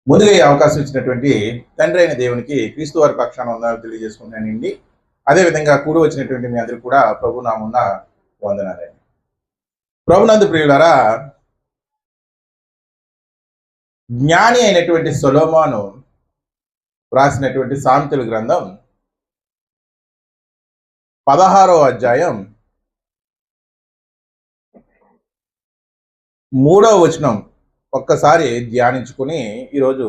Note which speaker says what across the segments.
Speaker 1: ముందుగా ఈ అవకాశం ఇచ్చినటువంటి తండ్రి అయిన దేవునికి క్రీస్తు వారి పక్షాన వందనాలు తెలియజేసుకుంటానండి. అదేవిధంగా కూడి వచ్చినటువంటి మీ అందరికీ కూడా ప్రభు నామున్న వందనాలండి. ప్రభునందు ప్రియులారా, జ్ఞాని అయినటువంటి సొలొమోను రాసినటువంటి సామెతల గ్రంథం 16వ అధ్యాయం 3వ వచనం ఒక్కసారి ధ్యానించుకుని ఈరోజు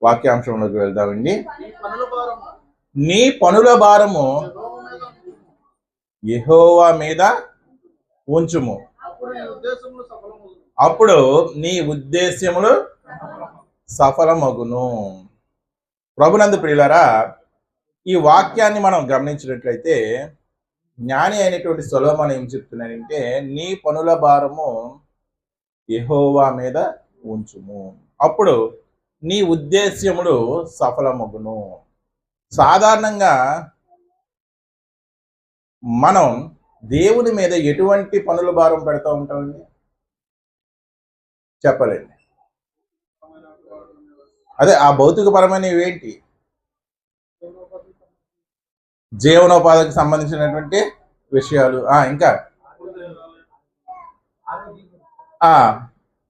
Speaker 1: వాక్యాంశంలోకి వెళ్దామండి. నీ పనుల భారము యెహోవా మీద ఉంచుము, అప్పుడు నీ ఉద్దేశ్యములు సఫలమగును. ప్రభునందు ప్రియులారా, ఈ వాక్యాన్ని మనం గమనించినట్లయితే జ్ఞాని అయినటువంటి సొలొమోను ఏం చెప్తున్నాడంటే, నీ పనుల భారము యెహోవా మీద ఉంచుము, అప్పుడు నీ ఉద్దేశ్యములు సఫలమగును. సాధారణంగా మనం దేవుని మీద ఎటువంటి పనుల భారం పెడతా ఉంటామండి? చెప్పలేండి. అదే ఆ భౌతికపరమైనవి ఏంటి? జీవనోపాధికి సంబంధించినటువంటి విషయాలు, ఇంకా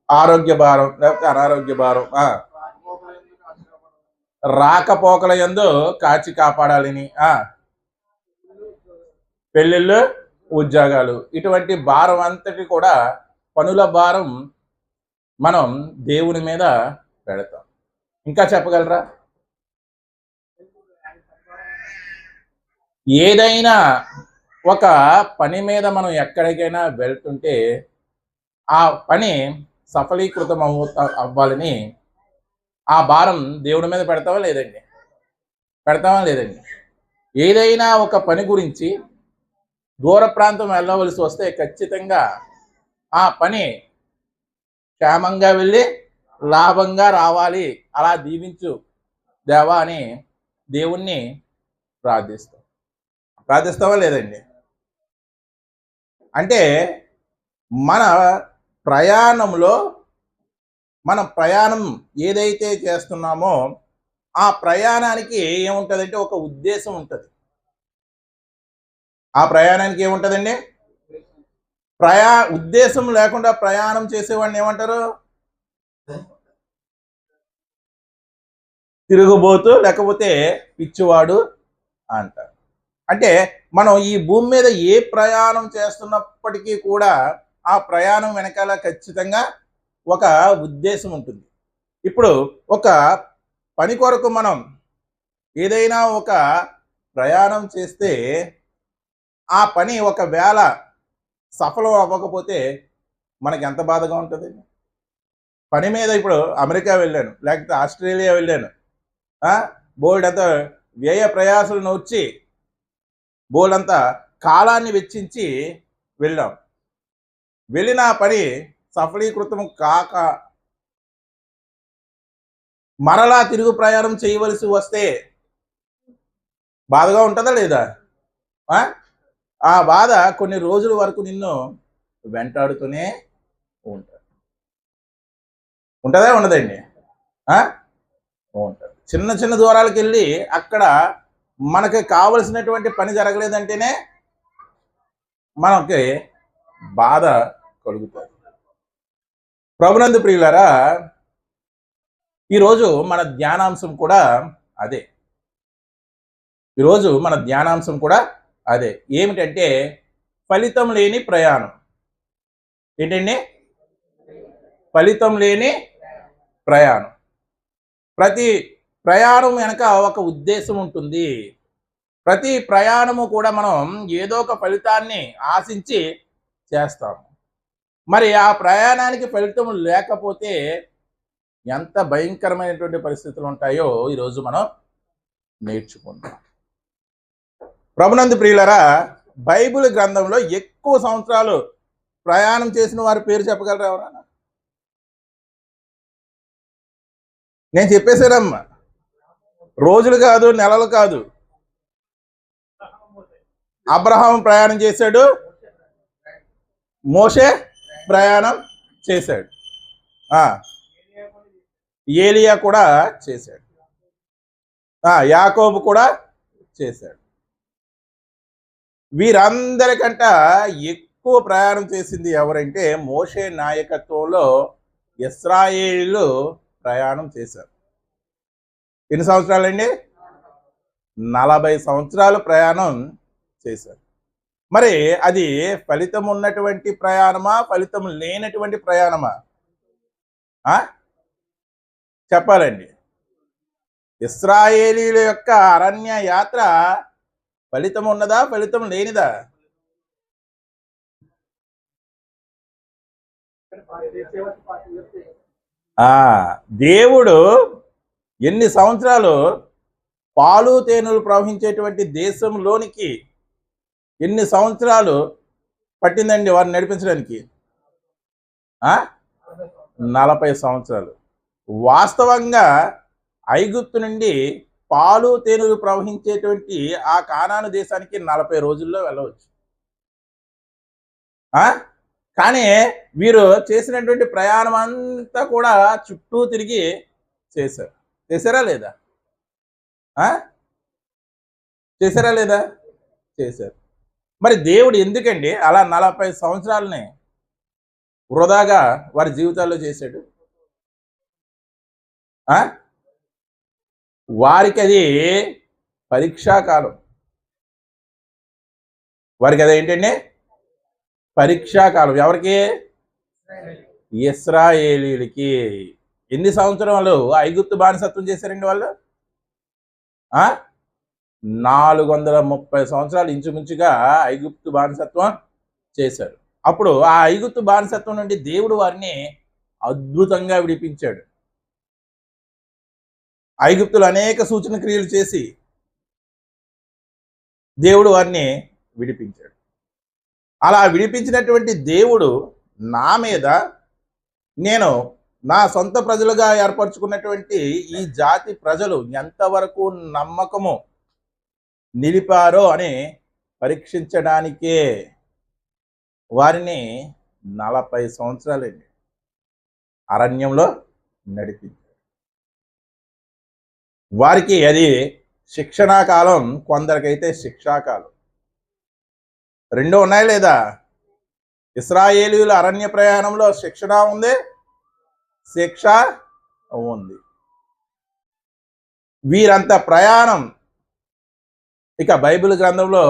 Speaker 1: ఆరోగ్య భారం, లేకపోతే అనారోగ్య భారం, రాకపోకల యందు కాచి కాపాడాలని, పెళ్ళిళ్ళు, ఉద్యోగాలు, ఇటువంటి భారం అంతటి కూడా పనుల భారం మనం దేవుని మీద పెడతాం. ఇంకా చెప్పగలరా? ఏదైనా ఒక పని మీద మనం ఎక్కడికైనా వెళ్తుంటే ఆ పని సఫలీకృతం అవ్వాలని ఆ భారం దేవుడి మీద పెడతావా లేదండి? ఏదైనా ఒక పని గురించి దూర ప్రాంతం వెళ్ళవలసి వస్తే ఖచ్చితంగా ఆ పని క్షేమంగా వెళ్ళి లాభంగా రావాలి, అలా దీవించు దేవా అని దేవుణ్ణి ప్రార్థిస్తావా లేదండి? అంటే మన ప్రయాణంలో మనం ప్రయాణం ఏదైతే చేస్తున్నామో ఆ ప్రయాణానికి ఏముంటుందంటే ఒక ఉద్దేశం ఉంటుంది. ఆ ప్రయాణానికి ఏముంటుందండి? ఉద్దేశం లేకుండా ప్రయాణం చేసేవాడిని ఏమంటారు? తిరుగుబోతు, లేకపోతే పిచ్చివాడు అంటారు. అంటే మనం ఈ భూమి మీద ఏ ప్రయాణం చేస్తున్నప్పటికీ కూడా ఆ ప్రయాణం వెనకాల ఖచ్చితంగా ఒక ఉద్దేశం ఉంటుంది. ఇప్పుడు ఒక పని కొరకు మనం ఏదైనా ఒక ప్రయాణం చేస్తే ఆ పని ఒకవేళ సఫలం అవ్వకపోతే మనకి ఎంత బాధగా ఉంటుంది? పని మీద ఇప్పుడు అమెరికా వెళ్ళాను, లేకపోతే ఆస్ట్రేలియా వెళ్ళాను, బోల్డ్ అంతా వ్యయ ప్రయాసాలను వచ్చి బోల్డ్ అంతా కాలాన్ని వెచ్చించి వెళ్ళాం. వెళ్ళిన పని సఫలీకృతం కాక మరలా తిరుగు ప్రయాణం చేయవలసి వస్తే బాధగా ఉంటుందా లేదా? ఆ బాధ కొన్ని రోజుల వరకు నిన్ను వెంటాడుతూనే ఉంటుందా ఉండదండి? ఉంటుంది. చిన్న చిన్న దూరాలకు వెళ్ళి అక్కడ మనకి కావలసినటువంటి పని జరగలేదంటేనే మనకి బాధ కలుగుతుంది. ప్రభునందు ప్రియులారా, ఈరోజు మన ధ్యానాంశం కూడా అదే. ఏమిటంటే ఫలితం లేని ప్రయాణం. ఏంటండి? ఫలితం లేని ప్రయాణం. ప్రతి ప్రయాణం వెనక ఒక ఉద్దేశం ఉంటుంది. ప్రతి ప్రయాణము కూడా మనం ఏదో ఒక ఫలితాన్ని ఆశించి చేస్తాము. మరి ఆ ప్రయాణానికి ఫలితం లేకపోతే ఎంత భయంకరమైనటువంటి పరిస్థితులు ఉంటాయో ఈరోజు మనం నేర్చుకుందాం. ప్రభునందు ప్రియులరా, బైబిల్ గ్రంథంలో ఎక్కువ సంవత్సరాలు ప్రయాణం చేసిన వారి పేరు చెప్పగలరా ఎవరన్నా? నేను చెప్పేశానమ్మా, రోజులు కాదు, నెలలు కాదు. అబ్రహాం ప్రయాణం చేశాడు, మోషే ప్రయాణం చేశాడు, ఏలియా కూడా చేశాడు, యాకోబు కూడా చేశాడు. వీరందరికంట ఎక్కువ ప్రయాణం చేసింది ఎవరంటే మోషే నాయకత్వంలో ఇశ్రాయేలీయులు ప్రయాణం చేశారు. ఎన్ని సంవత్సరాలండి? 40 సంవత్సరాలు ప్రయాణం చేశారు. మరి అది ఫలితం ఉన్నటువంటి ప్రయాణమా, ఫలితం లేనటువంటి ప్రయాణమా? చెప్పాలండి. ఇశ్రాయేలీయుల యొక్క అరణ్య యాత్ర ఫలితం ఉన్నదా, ఫలితం లేనిదా? దేవుడు ఎన్ని సంవత్సరాలు పాలు తేనెలు ప్రవహించేటువంటి దేశంలోనికి ఎన్ని సంవత్సరాలు పట్టిందండి వారిని నడిపించడానికి? 40 సంవత్సరాలు. వాస్తవంగా ఐగుప్తు నుండి పాలు తేనెలు ప్రవహించేటువంటి ఆ కానాను దేశానికి 40 రోజుల్లో వెళ్ళవచ్చు. కానీ వీరు చేసినటువంటి ప్రయాణం అంతా కూడా చుట్టూ తిరిగి చేశారు. చేశారా లేదా? చేశారా లేదా? చేశారు. మరి దేవుడు ఎందుకండి అలా 40 సంవత్సరాలని వృధాగా వారి జీవితాల్లో చేశాడు? వారికి అది పరీక్షాకాలం. వారికి అది ఏంటండి? పరీక్షాకాలం. ఎవరికి? ఇశ్రాయేలీయులకి. ఎన్ని సంవత్సరాలు ఐగుప్తు బానిసత్వం చేశారండి వాళ్ళు? 430 సంవత్సరాలు ఇంచుమించుగా ఐగుప్తు బానిసత్వం చేశారు. అప్పుడు ఆ ఐగుప్తు బానిసత్వం నుండి దేవుడు వారిని అద్భుతంగా విడిపించాడు. ఐగుప్తులు అనేక సూచన క్రియలు చేసి దేవుడు వారిని విడిపించాడు. అలా విడిపించినటువంటి దేవుడు నా మీద, నేను నా సొంత ప్రజలుగా ఏర్పరచుకున్నటువంటి ఈ జాతి ప్రజలు ఎంతవరకు నమ్మకము నిలిపారో అని పరీక్షించడానికే వారిని 40 సంవత్సరాలండి అరణ్యంలో నడిపించారు. వారికి అది శిక్షణా కాలం, కొందరికైతే శిక్షాకాలం. రెండో ఉన్నాయి లేదా? ఇశ్రాయేలీయుల అరణ్య ప్రయాణంలో శిక్షణ ఉంది, శిక్ష ఉంది. వీరంత ప్రయాణం ఇక బైబిల్ గ్రంథంలో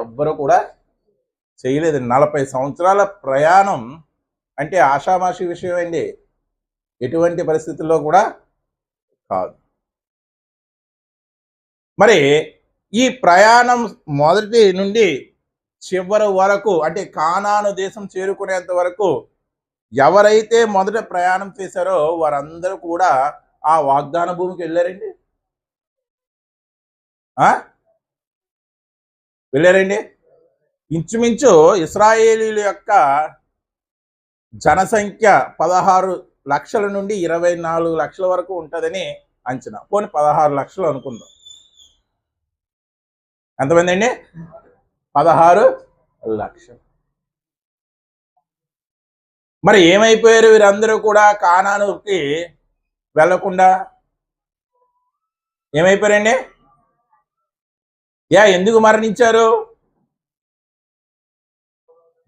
Speaker 1: ఎవ్వరూ కూడా చేయలేదు. 40 సంవత్సరాల ప్రయాణం అంటే ఆషామాషి విషయం అండి, ఎటువంటి పరిస్థితుల్లో కూడా కాదు. మరి ఈ ప్రయాణం మొదటి నుండి చివరి వరకు, అంటే కానాను దేశం చేరుకునేంత వరకు ఎవరైతే మొదట ప్రయాణం చేశారో వారందరూ కూడా ఆ వాగ్దాన భూమికి వెళ్ళారండి. వెళ్ళారండి. ఇంచుమించు ఇశ్రాయేలీల యొక్క జనసంఖ్య 16 లక్షల నుండి 24 లక్షల వరకు ఉంటుందని అంచనా. పోనీ 16 లక్షలు అనుకుందాం. ఎంతమంది అండి? 16 లక్షలు. మరి ఏమైపోయారు వీరందరూ కూడా? కానానుకి వెళ్లకుండా ఏమైపోయారండి? ఎందుకు మరణించారు?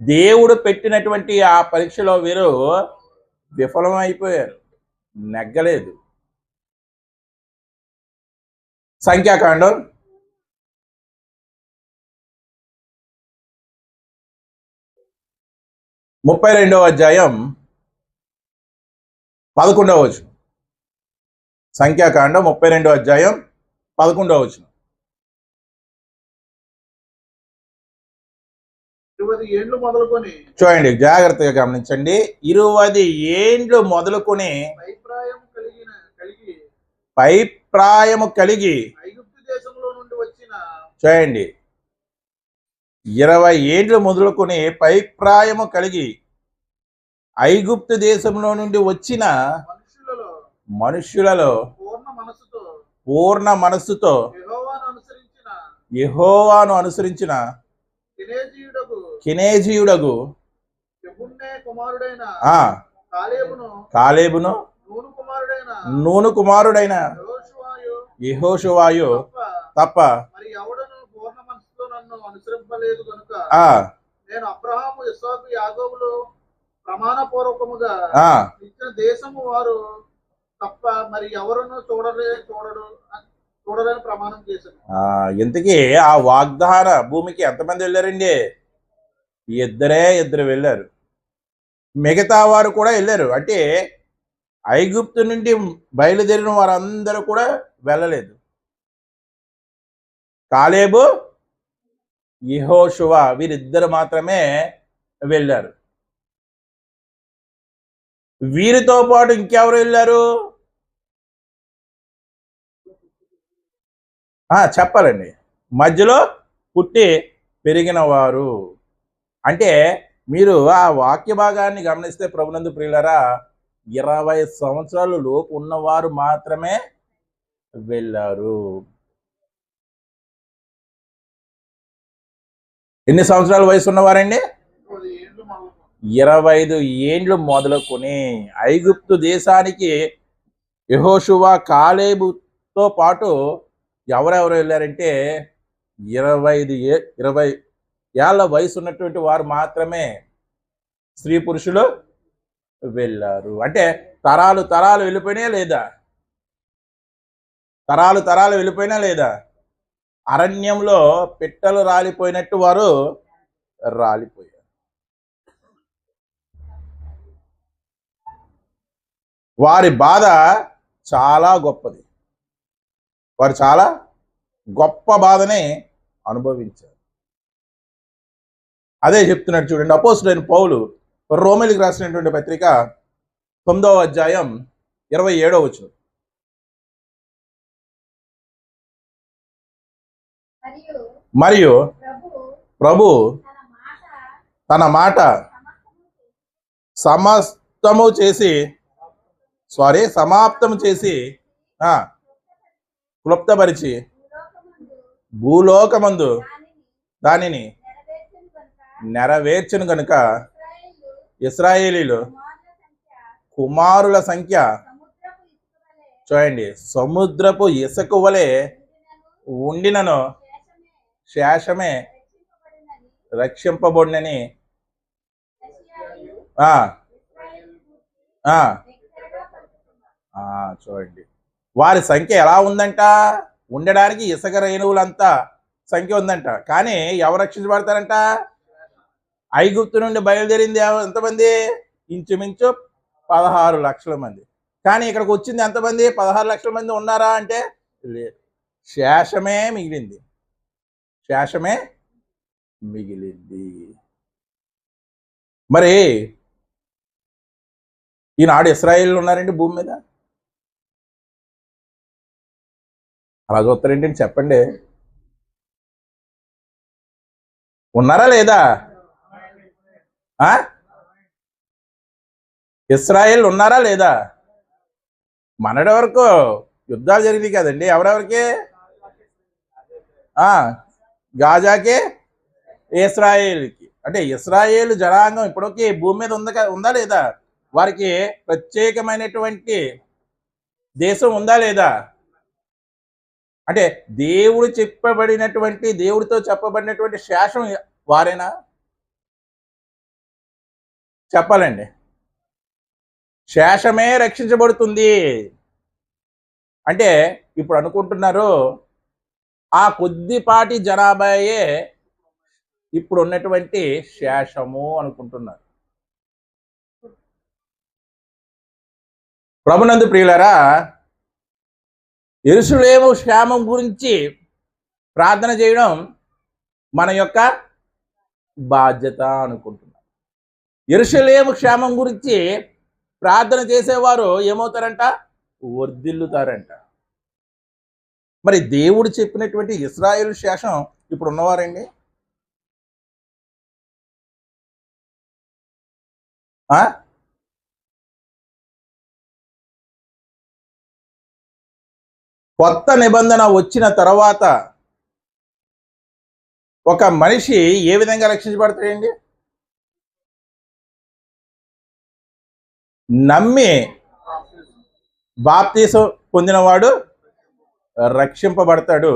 Speaker 1: దేవుడు పెట్టినటువంటి ఆ పరీక్షలో వీరు విఫలమైపోయారు, నెగ్గలేదు. సంఖ్యాకాండం 32వ అధ్యాయం 11వ వచనం. సంఖ్యాకాండం 32వ అధ్యాయం 11వ వచనం.
Speaker 2: 20 ఏండ్లు మొదలుకొని,
Speaker 1: చూడండి, జాగ్రత్తగా గమనించండి. 20 ఏండ్లు మొదలుకొని పైప్రాయము కలిగి
Speaker 2: ఐగుప్తు దేశంలో నుండి వచ్చిన,
Speaker 1: చూడండి, 20 ఏండ్లు మొదలుకొని పైప్రాయము కలిగి ఐగుప్తు దేశంలో నుండి వచ్చిన మనుష్యులలో పూర్ణ మనస్సుతో యెహోవాను అనుసరించిన కెనేజీయుడగు కాలేబును నూను కుమారుడైన
Speaker 2: యెహోషువాయు
Speaker 1: యెహోషువాయు
Speaker 2: తప్ప
Speaker 1: తప్ప
Speaker 2: మరి ఎవడను పూర్ణ మనసుతో నన్ను అనుసరింపలేదు కనుక
Speaker 1: ఆ
Speaker 2: నేను అబ్రహాము ఇస్సాకు యాకోబులు ప్రమాణపూర్వకముగా
Speaker 1: ఆ
Speaker 2: ఇచ్చిన దేశము వారు తప్ప మరి ఎవరును చూడలేని ప్రమాణం చేశాను.
Speaker 1: ఇంతకీ ఆ వాగ్దాన భూమికి ఎంతమంది వెళ్ళారండి? ఇద్దరు వెళ్ళారు. మిగతా వారు కూడా వెళ్ళారు. అంటే ఐగుప్తు నుండి బయలుదేరిన వారందరూ కూడా వెళ్ళలేదు. కాలేబు, యెహోషువ వీరిద్దరు మాత్రమే వెళ్ళారు. వీరితో పాటు ఇంకెవరు వెళ్ళారు? చెప్పాలండి. మధ్యలో పుట్టి పెరిగిన వారు. అంటే మీరు ఆ వాక్య భాగాన్ని గమనిస్తే ప్రభునందు ప్రియులారా, 20 సంవత్సరాలు లోపు ఉన్నవారు మాత్రమే వెళ్ళారు. ఎన్ని సంవత్సరాల వయసు ఉన్నవారండి? 25 ఏండ్లు మొదలుకొని ఐగుప్తు దేశానికి యెహోషువ కాలేబుతో పాటు ఎవరెవరు వెళ్ళారంటే 20 ఏళ్ల వయసు ఉన్నటువంటి వారు మాత్రమే, స్త్రీ పురుషులు వెళ్ళారు. అంటే తరాలు వెళ్ళిపోయినా లేదా? తరాలు వెళ్ళిపోయినా లేదా? అరణ్యంలో పిట్టలు రాలిపోయినట్టు వారు రాలిపోయారు. వారి బాధ చాలా గొప్పది. వారు చాలా గొప్ప బాధని అనుభవించారు. అదే చెప్తున్నాడు చూడండి అపోస్తలుడైన పౌలు రోమీయులకు రాసినటువంటి పత్రిక 9వ అధ్యాయం 27వ వచనం. మరియు ప్రభు తన మాట సమాప్తము చేసి క్లుప్తపరిచి భూలోకమందు దానిని నెరవేర్చును కనుక ఇశ్రాయేలీలు కుమారుల సంఖ్య చూడండి సముద్రపు ఇసుక వలె ఉండినను శేషమే రక్షింపబడినని చూడండి. వారి సంఖ్య ఎలా ఉందంట? ఉండడానికి ఇసుక రేణువులంతా సంఖ్య ఉందంట. కానీ ఎవరు రక్షించబడతారంట? ఐగుప్తు నుండి బయలుదేరింది ఎంతమంది? ఇంచుమించు 16 లక్షల మంది. కానీ ఇక్కడికి వచ్చింది ఎంతమంది? 16 లక్షల మంది ఉన్నారా అంటే లేదు. శేషమే మిగిలింది. మరి ఈనాడు ఇశ్రాయేలు ఉన్నారండి భూమి మీద? అలా చూస్తారేంటండి చెప్పండి. ఉన్నారా లేదా? ఇశ్రాయేల్ ఉన్నారా లేదా? మనటి వరకు యుద్ధాలు జరిగినాయి కదండి. ఎవరెవరికి? గాజాకి, ఇశ్రాయేల్కి. అంటే ఇశ్రాయేల్ జనాంగం ఇప్పటికీ భూమి మీద ఉందా లేదా? వారికి ప్రత్యేకమైనటువంటి దేశం ఉందా లేదా? అంటే దేవుడితో చెప్పబడినటువంటి శేషం వారేనా? చెప్పాలండి. శేషమే రక్షించబడుతుంది అంటే ఇప్పుడు అనుకుంటున్నారు ఆ కొద్దిపాటి జనాభాయే ఇప్పుడు ఉన్నటువంటి శేషము అనుకుంటున్నారు. ప్రభునందు ప్రియులారా, యెరూషలేము క్షేమం గురించి ప్రార్థన చేయడం మన యొక్క బాధ్యత అనుకుంటున్నాం. యెరూషలేము క్షేమం గురించి ప్రార్థన చేసేవారు ఏమవుతారంట? వర్ధిల్లుతారంట. మరి దేవుడు చెప్పినటువంటి ఇశ్రాయేలు శేషం ఇప్పుడు ఉన్నవారండి? కొత్త నిబంధన వచ్చిన తర్వాత ఒక మనిషి ఏ విధంగా రక్షించబడతాడండి? నమ్మి బాప్తీసం పొందినవాడు రక్షింపబడతాడు,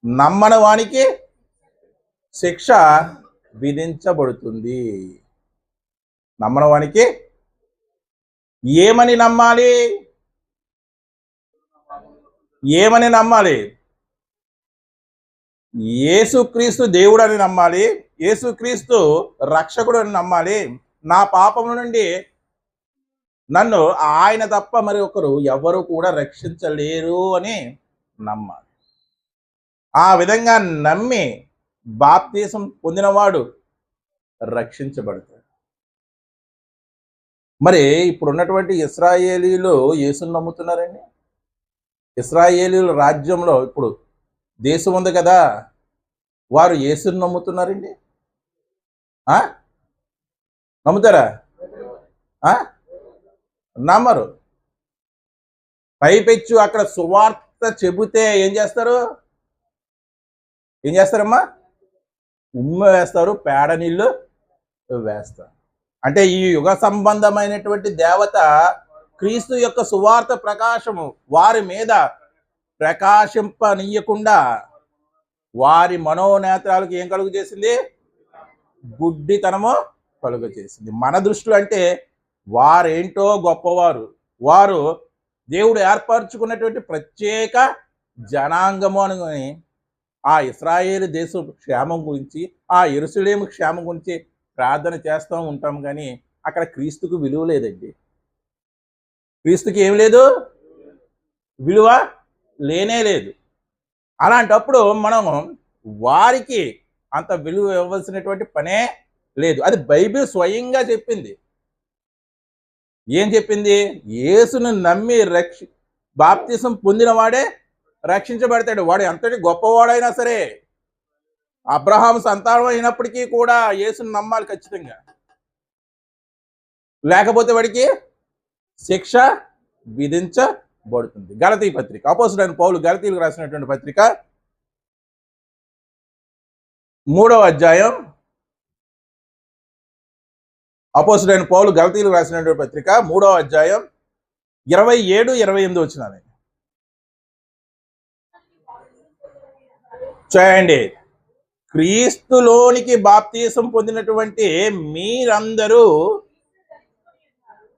Speaker 1: నమ్మని వానికి శిక్ష విధించబడుతుంది. నమ్మని వానికి ఏమని నమ్మాలి? ఏమని నమ్మాలి? యేసుక్రీస్తు దేవుడు అని నమ్మాలి, యేసుక్రీస్తు రక్షకుడు అని నమ్మాలి. నా పాపముల నుండి నన్ను ఆయన తప్ప మరి ఒకరు ఎవరు కూడా రక్షించలేరు అని నమ్మాలి. ఆ విధంగా నమ్మి బాప్తీసం పొందినవాడు రక్షించబడతాడు. మరి ఇప్పుడు ఉన్నటువంటి ఇశ్రాయేలీలు యేసుని నమ్ముతున్నారండి. ఇశ్రాయేలీల రాజ్యంలో ఇప్పుడు దేశం ఉంది కదా, వారు యేసుని నమ్ముతున్నారండి. నమ్ముతారా? నమ్మరు. పైపెచ్చు అక్కడ సువార్త చెబితే ఏం చేస్తారు? ఏం చేస్తారమ్మా? ఉమ్మ వేస్తారు, పేడ నీళ్ళు వేస్తారు. అంటే ఈ యుగ సంబంధమైనటువంటి దేవత క్రీస్తు యొక్క సువార్త ప్రకాశము వారి మీద ప్రకాశింపనీయకుండా వారి మనోనేత్రాలకు ఏం కలుగు చేసింది? గుడ్డితనము కలుగ చేసింది. మన దృష్టిలో అంటే వారేంటో గొప్పవారు, వారు దేవుడు ఏర్పరచుకున్నటువంటి ప్రత్యేక జనాంగము అని ఆ ఇశ్రాయేలు దేశం క్షేమం గురించి, ఆ యెరూషలేము క్షేమం గురించి ప్రార్థన చేస్తూ ఉంటాం. కానీ అక్కడ క్రీస్తుకు విలువ లేదండి. క్రీస్తుకి ఏం లేదు? విలువ లేనే లేదు. అలాంటప్పుడు మనం వారికి అంత విలువ ఇవ్వాల్సినటువంటి పనే లేదు. అది బైబిల్ స్వయంగా చెప్పింది. ఏం చెప్పింది? యేసును నమ్మి బాప్తిసం పొందిన వాడే రక్షించబడతాడు. వాడు ఎంతటి గొప్పవాడైనా సరే, అబ్రహాం సంతానం అయినప్పటికీ కూడా యేసును నమ్మాలి ఖచ్చితంగా, లేకపోతే వాడికి శిక్ష విధించబడుతుంది. గలతీ పత్రిక, అపోస్తలుడైన పౌలు గలతీలకు రాసినటువంటి పత్రిక 3వ అధ్యాయం, అపోస్తలుడైన పౌలు గలతీలకు రాసినటువంటి పత్రిక 3వ అధ్యాయం 27-28 వచనాలు చూడండి. క్రీస్తులోనికి బాప్తీసం పొందినటువంటి మీరందరూ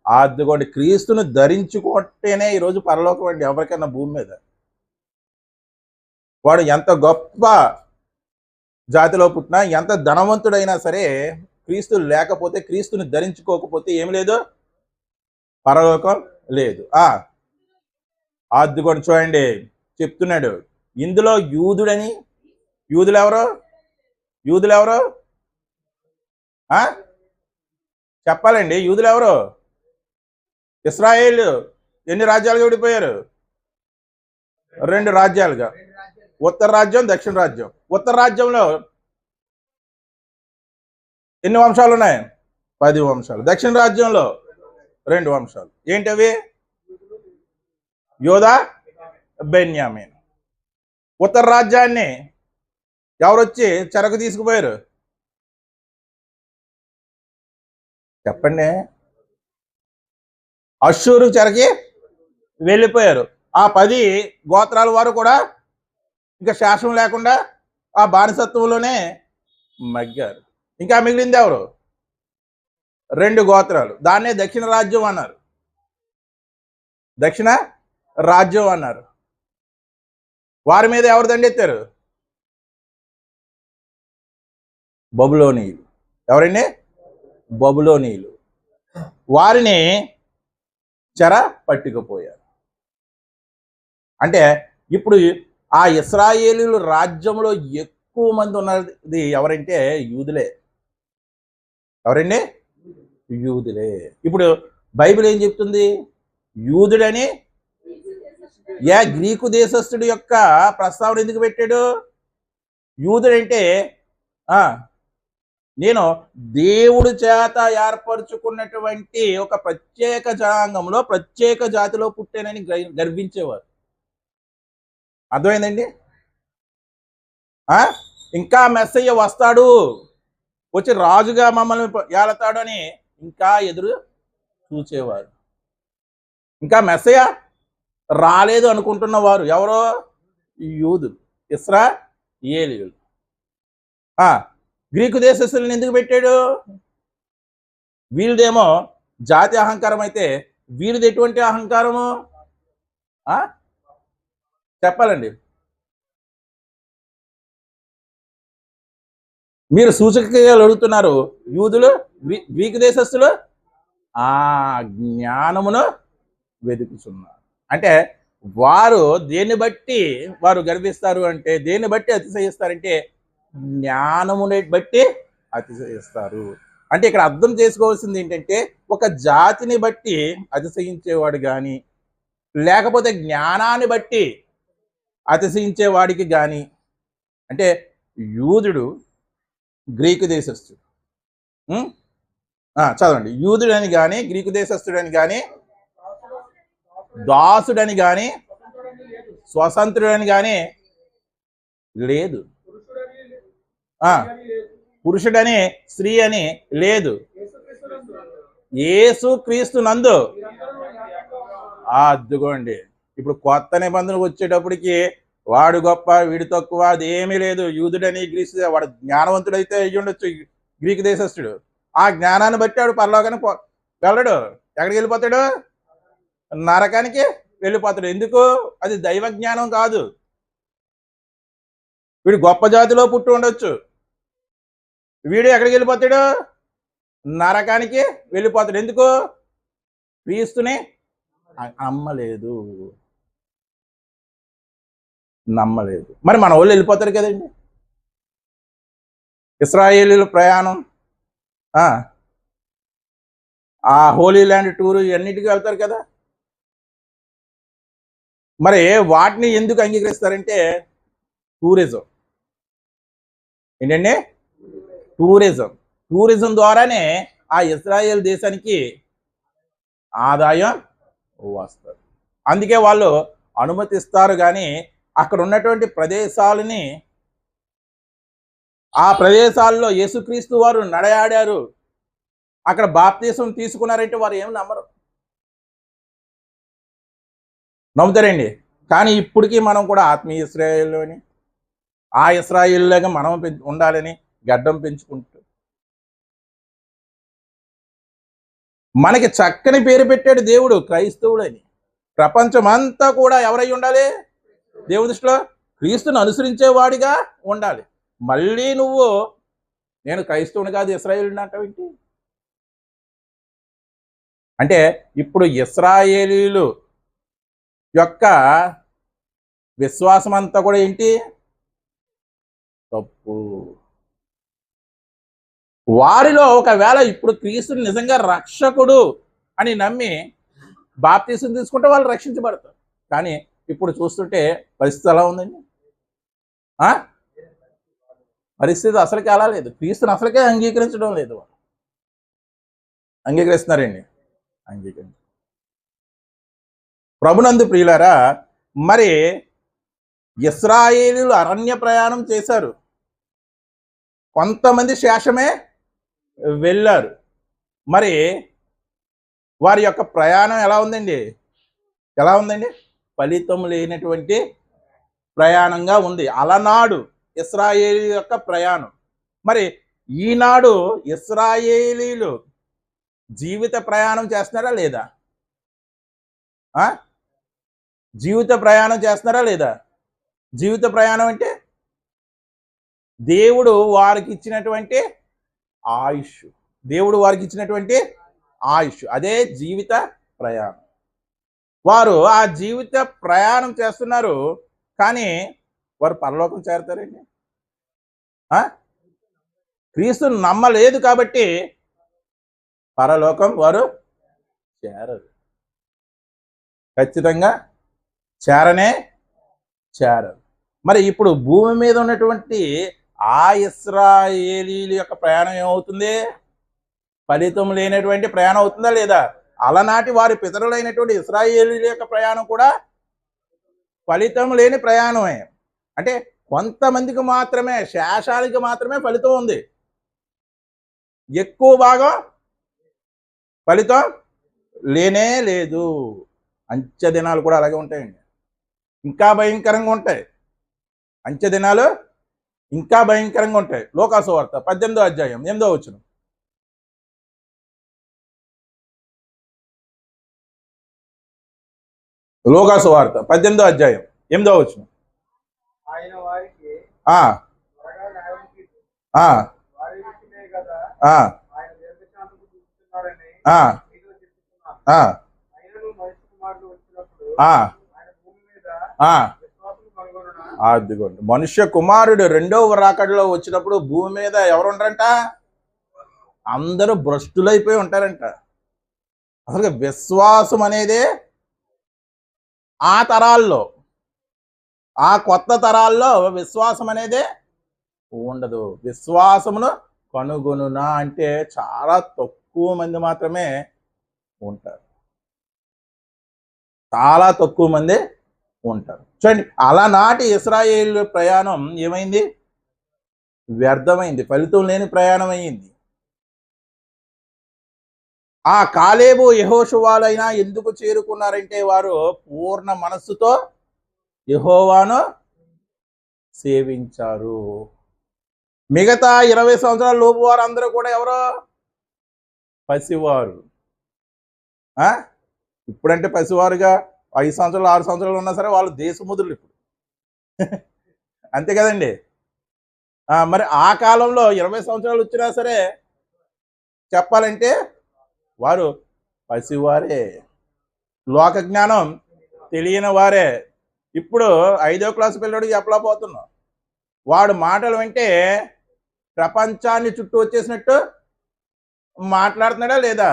Speaker 1: అదిగోండి క్రీస్తును ధరించుకుంటేనే ఈరోజు పరలోకం అండి. ఎవరికైనా భూమి మీద వాడు ఎంత గొప్ప జాతిలో పుట్టినా, ఎంత ధనవంతుడైనా సరే, క్రీస్తు లేకపోతే, క్రీస్తుని ధరించుకోకపోతే ఏమి లేదు, పరలోకం లేదు. అదిగోండి చూడండి చెప్తున్నాడు. ఇందులో యూదుడని, యూదులెవరు? చెప్పాలండి. యూదులెవరు? ఇశ్రాయేలు ఎన్ని రాజ్యాలుగా విడిపోయారు? 2 రాజ్యాలుగా, ఉత్తర రాజ్యం, దక్షిణ రాజ్యం. ఉత్తర రాజ్యంలో ఎన్ని వంశాలు ఉన్నాయి? 10 వంశాలు. దక్షిణ రాజ్యంలో 2 వంశాలు. ఏంటవి? యోధా, బెన్యామీన్. ఉత్తర రాజ్యాన్ని ఎవరొచ్చి చెరకు తీసుకుపోయారు? చెప్పండి. అష్షూరు చెరకి వెళ్ళిపోయారు. ఆ 10 గోత్రాల వారు కూడా ఇంకా శాసనం లేకుండా ఆ బానిసత్వంలోనే మగ్గారు. ఇంకా మిగిలింది ఎవరు? 2 గోత్రాలు. దాన్నే దక్షిణ రాజ్యం అన్నారు. దక్షిణ రాజ్యం అన్నారు. వారి మీద ఎవరు దండెత్తారు? బబులోనీయులు. ఎవరండి? బబులోనీయులు. వారిని చెర పట్టుకుపోయారు. అంటే ఇప్పుడు ఆ ఇశ్రాయేలీయుల రాజ్యంలో ఎక్కువ మంది ఉన్నది ఎవరంటే యూదులే. ఎవరండి? యూదులే. ఇప్పుడు బైబిల్ ఏం చెప్తుంది? యూదుడని గ్రీకు దేశస్థుడి యొక్క ప్రస్తావన ఎందుకు పెట్టాడు? యూదుడంటే నేను దేవుడు చేత ఏర్పరచుకున్నటువంటి ఒక ప్రత్యేక జనాంగంలో, ప్రత్యేక జాతిలో పుట్టానని గర్వించేవారు. అర్థమైందండి? ఇంకా మెస్సయ్య వస్తాడు, వచ్చి రాజుగా మమ్మల్ని ఏలతాడు అని ఇంకా ఎదురు చూచేవారు. ఇంకా మెస్సయ రాలేదు అనుకుంటున్న వారు ఎవరో యూదులు, ఇశ్రాయేలీయులు. గ్రీకు దేశస్తులను ఎందుకు పెట్టాడు? వీళ్ళదేమో జాతి అహంకారం అయితే వీరిది ఎటువంటి అహంకారము చెప్పాలండి. మీరు సూచకలు అడుగుతున్నారు. యూదులు, గ్రీకు దేశస్తులు ఆ జ్ఞానమును వెతుకుతున్నారు. అంటే వారు దేన్ని బట్టి వారు గర్విస్తారు అంటే, దేన్ని బట్టి అతిశయిస్తారంటే జ్ఞానముని బట్టి అతిశయిస్తారు. అంటే ఇక్కడ అర్థం చేసుకోవాల్సింది ఏంటంటే, ఒక జాతిని బట్టి అతిశయించేవాడు కానీ, లేకపోతే జ్ఞానాన్ని బట్టి అతిశయించేవాడికి కానీ, అంటే యూదుడు, గ్రీకు దేశస్థుడు, చదవండి. యూదుడని కానీ, గ్రీకు దేశస్థుడని కానీ, దాసుడని కానీ, స్వతంత్రుడని కానీ లేదు. పురుషుడని స్త్రీ అని లేదు. యేసు క్రీస్తు నందు. అద్దుకోండి. ఇప్పుడు కొత్త నిబంధనకు వచ్చేటప్పటికి వాడు గొప్ప వీడు తక్కువ అది ఏమీ లేదు. యూదుడని గ్రీసు, వాడు జ్ఞానవంతుడైతే అయ్యి ఉండొచ్చు గ్రీకు దేశస్థుడు. ఆ జ్ఞానాన్ని బట్టి వాడు పరలోకానికి వెళ్ళడు. ఎక్కడికి వెళ్ళిపోతాడు? నరకానికి వెళ్ళిపోతాడు. ఎందుకు? అది దైవ జ్ఞానం కాదు. వీడు గొప్ప జాతిలో పుట్టి ఉండొచ్చు, వీడు ఎక్కడికి వెళ్ళిపోతాడు? నరకానికి వెళ్ళిపోతాడు. ఎందుకు? క్రీస్తుని నమ్మలేదు. మరి మన వాళ్ళు వెళ్ళిపోతారు కదండి. ఇశ్రాయేలీల ప్రయాణం, ఆ హోలీ ల్యాండ్ టూరు ఇవన్నిటికీ వెళ్తారు కదా. మరి వాటిని ఎందుకు అంగీకరిస్తారంటే టూరిజం. ఏంటండి? టూరిజం ద్వారానే ఆ ఇశ్రాయేల్ దేశానికి ఆదాయం వస్తుంది. అందుకే వాళ్ళు అనుమతిస్తారు. కానీ అక్కడ ఉన్నటువంటి ప్రదేశాలని, ఆ ప్రదేశాల్లో యేసుక్రీస్తు వారు నడయాడారు, అక్కడ బాప్తీసం తీసుకున్నారంటే వారు ఏమి నమ్మరు. నమ్ముతారండి. కానీ ఇప్పటికీ మనం కూడా ఆత్మీయ ఇశ్రాయేల్లోని ఆ ఇశ్రాయేల్లాగా మనం ఉండాలని గడ్డం పెంచుకుంటూ మనకి చక్కని పేరు పెట్టాడు దేవుడు, క్రైస్తవుడని. ప్రపంచమంతా కూడా ఎవరై ఉండాలి? దేవుడి దృష్టిలో క్రీస్తుని అనుసరించేవాడిగా ఉండాలి. మళ్ళీ నువ్వు నేను క్రైస్తవుని కాదు ఇశ్రాయేలుని అంటావేంటి? అంటే ఇప్పుడు ఇశ్రాయేలీలు యొక్క విశ్వాసం అంతా కూడా ఏంటి? తప్పు. వారిలో ఒకవేళ ఇప్పుడు క్రీస్తుని నిజంగా రక్షకుడు అని నమ్మి బాప్తీసం తీసుకుంటే వాళ్ళు రక్షించబడతారు. కానీ ఇప్పుడు చూస్తుంటే పరిస్థితి ఎలా ఉందండి? పరిస్థితి అసలుకి అలా లేదు. క్రీస్తుని అసలుకే అంగీకరించడం లేదు. వాళ్ళు అంగీకరిస్తున్నారండి, అంగీకరించారు. ప్రభునందు ప్రియులారా, మరి ఇశ్రాయేలీయులు అరణ్య ప్రయాణం చేశారు. కొంతమంది శేషమే వెళ్ళారు. మరి వారి యొక్క ప్రయాణం ఎలా ఉందండి? ఫలితం లేనటువంటి ప్రయాణంగా ఉంది అలనాడు ఇశ్రాయేలీ యొక్క ప్రయాణం. మరి ఈనాడు ఇశ్రాయేలీలు జీవిత ప్రయాణం చేస్తున్నారా లేదా? జీవిత ప్రయాణం చేస్తున్నారా లేదా? జీవిత ప్రయాణం అంటే దేవుడు వారికి ఇచ్చినటువంటి ఆయుష్. అదే జీవిత ప్రయాణం. వారు ఆ జీవిత ప్రయాణం చేస్తున్నారు. కానీ వారు పరలోకం చేరతారండి? క్రీస్తుని నమ్మలేదు కాబట్టి పరలోకం వారు చేరరు. ఖచ్చితంగా చేరరు. మరి ఇప్పుడు భూమి మీద ఉన్నటువంటి ఆ ఇశ్రాయేలీల యొక్క ప్రయాణం ఏమవుతుంది? ఫలితం లేనటువంటి ప్రయాణం అవుతుందా లేదా? అలనాటి వారి పితరులైనటువంటి ఇశ్రాయేలీల యొక్క ప్రయాణం కూడా ఫలితం లేని ప్రయాణమే. అంటే కొంతమందికి మాత్రమే, శేషాలకి మాత్రమే ఫలితం ఉంది. ఎక్కువ భాగం ఫలితం లేనే లేదు. అంత్య దినాలు కూడా అలాగే ఉంటాయండి. ఇంకా భయంకరంగా ఉంటాయి. అంత్య దినాలు ఇంకా భయంకరంగా ఉంటాయి. లోకాసు వార్త 18వ అధ్యాయం 8వ వచనం. లోకాసు వార్త 18వ అధ్యాయం 8వ వచనం.
Speaker 2: ఆయన వారికి
Speaker 1: ఆ
Speaker 2: త్వరగా న్యాయం తీర్చి
Speaker 1: ఆ
Speaker 2: వారి విషయమే కదా
Speaker 1: ఆ
Speaker 2: ఆయన దీర్ఘశాంతము చూపుతున్నాడని
Speaker 1: ఆ
Speaker 2: మీతో చెప్తున్నాను.
Speaker 1: ఆ
Speaker 2: ఆయనను మనిషి కుమారుడు వచ్చినప్పుడు
Speaker 1: ఆ
Speaker 2: ఆయన భూమి మీద
Speaker 1: ఆ
Speaker 2: విశ్వాసం కనుగొనునా?
Speaker 1: అదిగోండి, మనుష్య కుమారుడు రెండవ రాకడలో వచ్చినప్పుడు భూమి మీద ఎవరు ఉంటారంట? అందరూ భ్రష్టులైపోయి ఉంటారంట. అసలు విశ్వాసం అనేది ఆ తరాల్లో, ఆ కొత్త తరాల్లో విశ్వాసం అనేది ఉండదు. విశ్వాసమును కనుగొనునా అంటే చాలా తక్కువ మంది మాత్రమే ఉంటారు. చాలా తక్కువ మంది ఉంటారు. చూడండి, అలనాటి ఇశ్రాయేల్ ప్రయాణం ఏమైంది? వ్యర్థమైంది, ఫలితం లేని ప్రయాణం అయింది. ఆ కాలేబు యెహోషువాలైనా ఎందుకు చేరుకున్నారంటే వారు పూర్ణ మనస్సుతో యెహోవాను సేవించారు. మిగతా 20 సంవత్సరాల లోపు వారు అందరూ కూడా ఎవరో పసివారు. ఇప్పుడంటే పసివారుగా 5 సంవత్సరాలు 6 సంవత్సరాలు ఉన్నా సరే వాళ్ళు దేశముద్రులు ఇప్పుడు. అంతే కదండి. మరి ఆ కాలంలో 20 సంవత్సరాలు వచ్చినా సరే చెప్పాలంటే వారు పసివారే, లోక జ్ఞానం తెలియని వారే. ఇప్పుడు 5వ క్లాసు పిల్లడికి చెప్పలేకపోతున్నాం. వాడు మాటలు వింటే ప్రపంచాన్ని చుట్టూ వచ్చేసినట్టు మాట్లాడుతున్నాడా లేదా?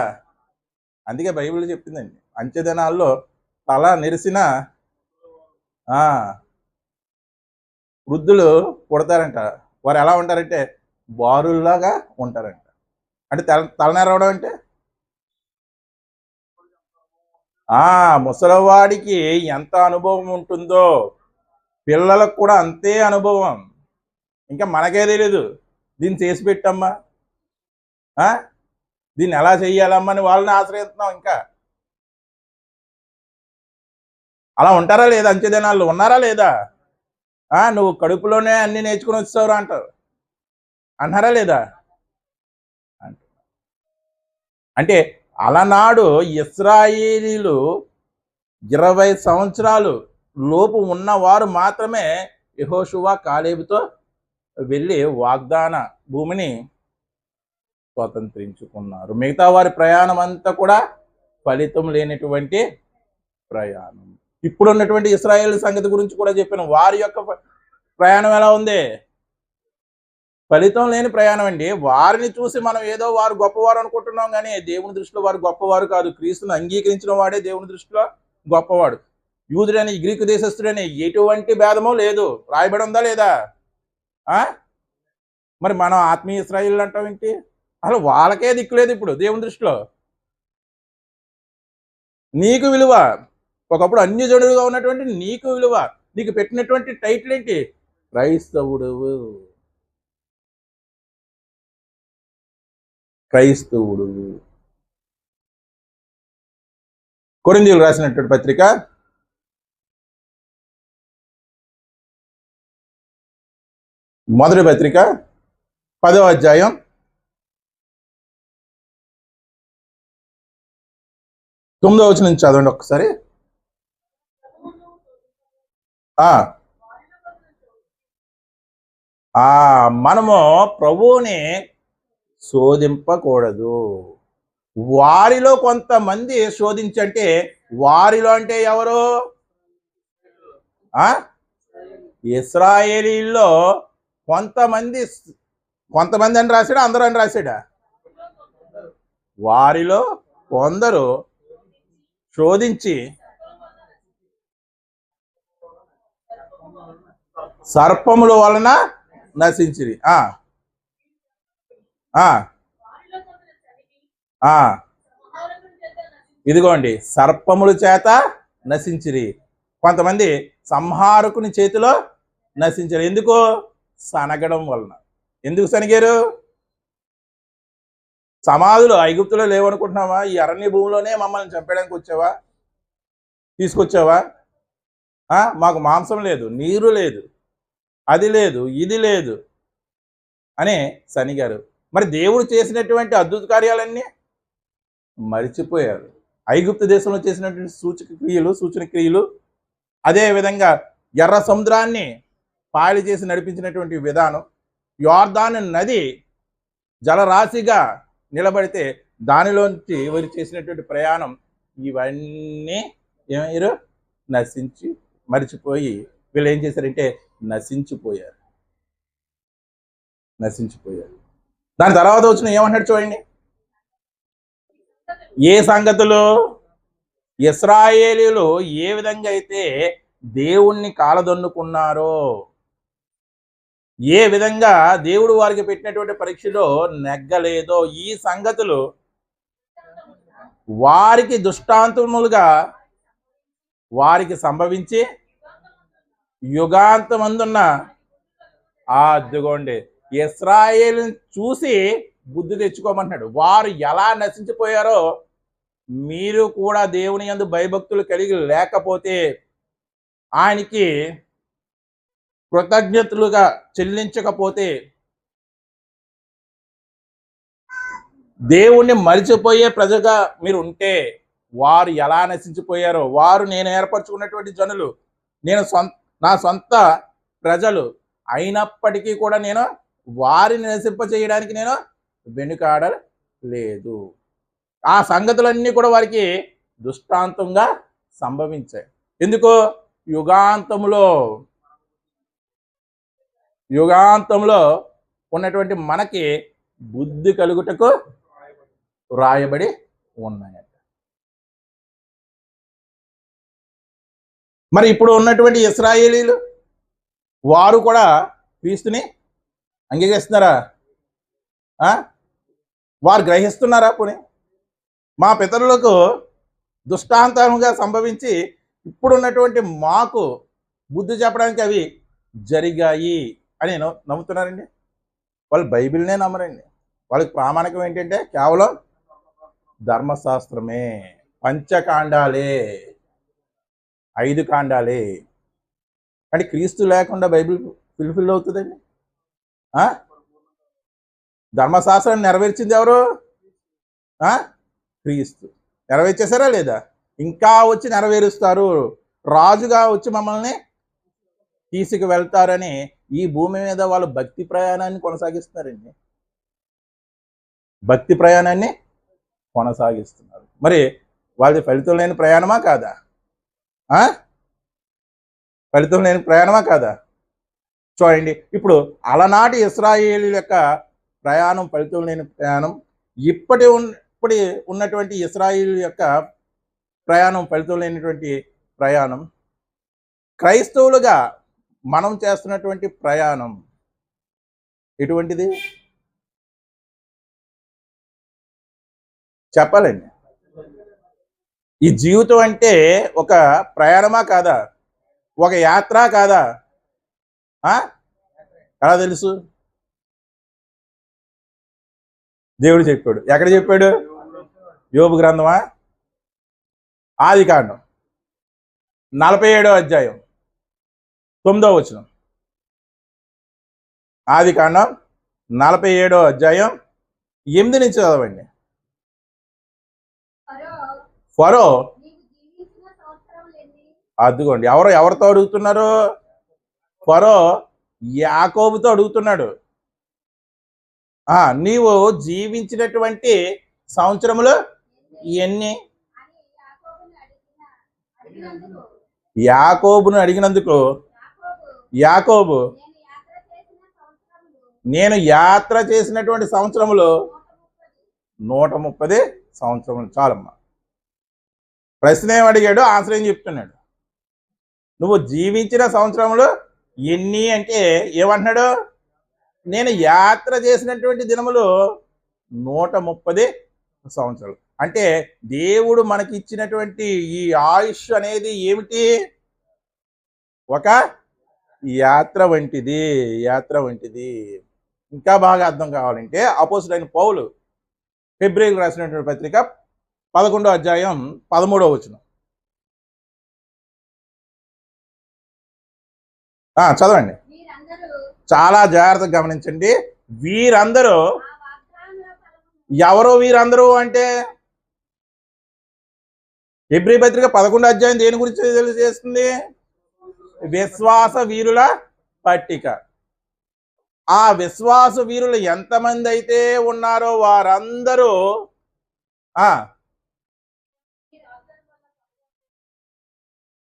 Speaker 1: అందుకే బైబిల్ చెప్పిందండి, అంత్య దినాల్లో తల నెరిసిన వృద్ధులు పుడతారంట. వారు ఎలా ఉంటారంటే బారుల్లాగా ఉంటారంట. అంటే తలనెరవడం అంటే ముసలివాడికి ఎంత అనుభవం ఉంటుందో పిల్లలకు కూడా అంతే అనుభవం. ఇంకా మనకే తెలీదు, దీన్ని చేసి పెట్టమ్మా, దీన్ని ఎలా చెయ్యాలమ్మా అని వాళ్ళని ఆశ్రయిస్తున్నాం. ఇంకా అలా ఉంటారా లేదా? అంత్య దినాల్లో ఉన్నారా లేదా? నువ్వు కడుపులోనే అన్ని నేర్చుకుని వచ్చావురా అంటారు, అన్నారా లేదా? అంటే అలనాడు ఇశ్రాయేలీలు 20 సంవత్సరాలు లోపు ఉన్నవారు మాత్రమే యెహోషువ కాలేబుతో వెళ్ళి వాగ్దాన భూమిని స్వతంత్రించుకున్నారు. మిగతా వారి ప్రయాణం అంతా కూడా ఫలితం లేనటువంటి ప్రయాణం. ఇప్పుడు ఉన్నటువంటి ఇశ్రాయేల్ సంగతి గురించి కూడా చెప్పాను. వారి యొక్క ప్రయాణం ఎలా ఉంది? ఫలితం లేని ప్రయాణం అండి. వారిని చూసి మనం ఏదో వారు గొప్పవారు అనుకుంటున్నాం, కానీ దేవుని దృష్టిలో వారు గొప్పవారు కాదు. క్రీస్తుని అంగీకరించిన వాడే దేవుని దృష్టిలో గొప్పవాడు. యూదుడని గ్రీకు దేశస్థుడని ఎటువంటి భేదమో లేదు. రాయబడి ఉందా లేదా? మరి మనం ఆత్మీయ ఇశ్రాయేలు అంటాం ఏంటి? అసలు వాళ్ళకే దిక్కులేదు ఇప్పుడు దేవుని దృష్టిలో. నీకు విలువ, ఒకప్పుడు అన్యజనుడుగా ఉన్నటువంటి నీకు విలువ, నీకు పెట్టినటువంటి టైటిల్ ఏంటి? క్రైస్తవుడు. క్రైస్తవుడు. కొరింథీయులకు రాసినటువంటి పత్రిక 1వ పత్రిక 10వ అధ్యాయం 9వ వచనం నుంచి చదవండి ఒక్కసారి. మనము ప్రభువుని శోధింపకూడదు. వారిలో కొంతమంది శోధించంటే, వారిలో అంటే ఎవరు? ఇశ్రాయేలీల్లో కొంతమంది అని రాశాడా? అందరూ అని రాశాడా? వారిలో కొందరు శోధించి సర్పముల వలన నశించిరి. ఇదిగోండి, సర్పముల చేత నశించిరి. కొంతమంది సంహారకుని చేతిలో నశించారు. ఎందుకు? సనగడం వలన. ఎందుకు సనిగారు? సమాధులు ఐగుప్తులో లేవనుకుంటున్నావా? ఈ అరణ్య భూమిలోనే మమ్మల్ని చంపడానికి వచ్చావా? తీసుకొచ్చావా? మాకు మాంసం లేదు, నీరు లేదు, అది లేదు, ఇది లేదు అని సనిగారు. మరి దేవుడు చేసినటువంటి అద్భుత కార్యాలన్నీ మరిచిపోయారు. ఐగుప్తు దేశంలో చేసినటువంటి సూచన క్రియలు, అదే విధంగా ఎర్ర సముద్రాన్ని పాయలు చేసి నడిపించినటువంటి విధానం, యోర్దాను నది జలరాశిగా నిలబడితే దానిలోంచి వీరు చేసినటువంటి ప్రయాణం, ఇవన్నీ ఏమయ్యారు? మరిచిపోయి వీళ్ళు ఏం చేశారంటే నశించిపోయారు. దాని తర్వాత వచ్చిన ఏమంటాడు చూడండి. ఏ సంగతులు? ఇశ్రాయేలీయులు ఏ విధంగా అయితే దేవుణ్ణి కాలదన్నుకున్నారో, ఏ విధంగా దేవుడు వారికి పెట్టినటువంటి పరీక్షలో నెగ్గలేదో, ఈ సంగతులు వారికి దృష్టాంతములుగా వారికి సంభవించి యుగాంతమందున్న అదిగోండి ఇశ్రాయేలుని చూసి బుద్ధి తెచ్చుకోమంటున్నాడు. వారు ఎలా నశించిపోయారో మీరు కూడా దేవుని యందు భయభక్తులు కలిగి లేకపోతే, ఆయనకి కృతజ్ఞతలుగా చెల్లించకపోతే, దేవుణ్ణి మరిచిపోయే ప్రజగా మీరు ఉంటే, వారు ఎలా నశించిపోయారో, వారు నేను ఏర్పరచుకున్నటువంటి జనులు, నా సొంత ప్రజలు అయినప్పటికీ కూడా నేను వారిని నశింపచేయడానికి నేను వెనుకాడలేదు. ఆ సంగతులన్నీ కూడా వారికి దృష్టాంతంగా సంభవించాయి. ఎందుకో? యుగాంతంలో ఉన్నటువంటి మనకి బుద్ధి కలుగుటకు రాయబడి ఉన్నాయట. మరి ఇప్పుడు ఉన్నటువంటి ఇశ్రాయేలీలు వారు కూడా క్రీస్తుని అంగీకరిస్తున్నారా? వారు గ్రహిస్తున్నారా? పోనీ మా పితరులకు దృష్టాంతంగా సంభవించి ఇప్పుడున్నటువంటి మాకు బుద్ధి చెప్పడానికి అవి జరిగాయి అని నమ్ముతున్నారండి. వాళ్ళు బైబిల్నే నమ్మరండి. వాళ్ళకి ప్రామాణికం ఏంటంటే కేవలం ధర్మశాస్త్రమే, పంచకాండాలే, 5 కాండాలే. అంటే క్రీస్తు లేకుండా బైబిల్ ఫుల్ఫిల్ అవుతుందండి? ధర్మశాస్త్రాన్ని నెరవేర్చింది ఎవరు? క్రీస్తు. నెరవేర్చేశారా లేదా? ఇంకా వచ్చి నెరవేరుస్తారు. రాజుగా వచ్చి మమ్మల్ని తీసుకు వెళ్తారని ఈ భూమి మీద వాళ్ళు భక్తి ప్రయాణాన్ని కొనసాగిస్తున్నారండి. మరి వాళ్ళది ఫలితం లేని ప్రయాణమా కాదా? ఫలితం లేని ప్రయాణమా కాదా? చూడండి, ఇప్పుడు అలనాటి ఇశ్రాయేలీయుల యొక్క ప్రయాణం ఫలితం లేని ప్రయాణం, ఇప్పటి ఉన్నటువంటి ఇశ్రాయేలీయుల యొక్క ప్రయాణం ఫలితం లేనటువంటి ప్రయాణం, క్రైస్తవులుగా మనం చేస్తున్నటువంటి ప్రయాణం ఎటువంటిది చెప్పాలండి. ఈ జీవితం అంటే ఒక ప్రయాణమా కాదా? ఒక యాత్ర కాదా? ఎలా తెలుసు? దేవుడు చెప్పాడు. ఎక్కడ చెప్పాడు? యోబు గ్రంథమా? ఆదికాండం 47వ అధ్యాయం 9వ వచనం. ఆదికాండం 47వ అధ్యాయం 8 నుంచి చదవండి. ఫరో అదిగోండి, ఎవరితో అడుగుతున్నారు? ఫరో యాకోబుతో అడుగుతున్నాడు. నీవు జీవించినటువంటి సంవత్సరములు ఎన్ని? యాకోబును అడిగినందుకు యాకోబు, నేను యాత్ర చేసినటువంటి సంవత్సరములు 130 సంవత్సరములు. చాలమ్మా. ప్రశ్న ఏం అడిగాడు, ఆన్సర్ ఏం చెప్తున్నాడు? నువ్వు జీవించిన సంవత్సరములు ఎన్ని అంటే ఏమంటున్నాడు? నేను యాత్ర చేసినటువంటి దినములు 130 సంవత్సరాలు. అంటే దేవుడు మనకి ఇచ్చినటువంటి ఈ ఆయుష్ అనేది ఏమిటి? ఒక యాత్ర వంటిది. ఇంకా బాగా అర్థం కావాలంటే అపోస్తలుడైన పౌలు హెబ్రీయులకు రాసినటువంటి పత్రిక 11వ అధ్యాయం 13వ వచనం. చదవండి, చాలా జాగ్రత్తగా గమనించండి. వీరందరూ ఎవరు? వీరందరూ అంటే హెబ్రీ పత్రిక 11వ అధ్యాయం దేని గురించి తెలియజేస్తుంది? విశ్వాస వీరుల పట్టిక. ఆ విశ్వాస వీరులు ఎంతమంది అయితే ఉన్నారో వారందరూ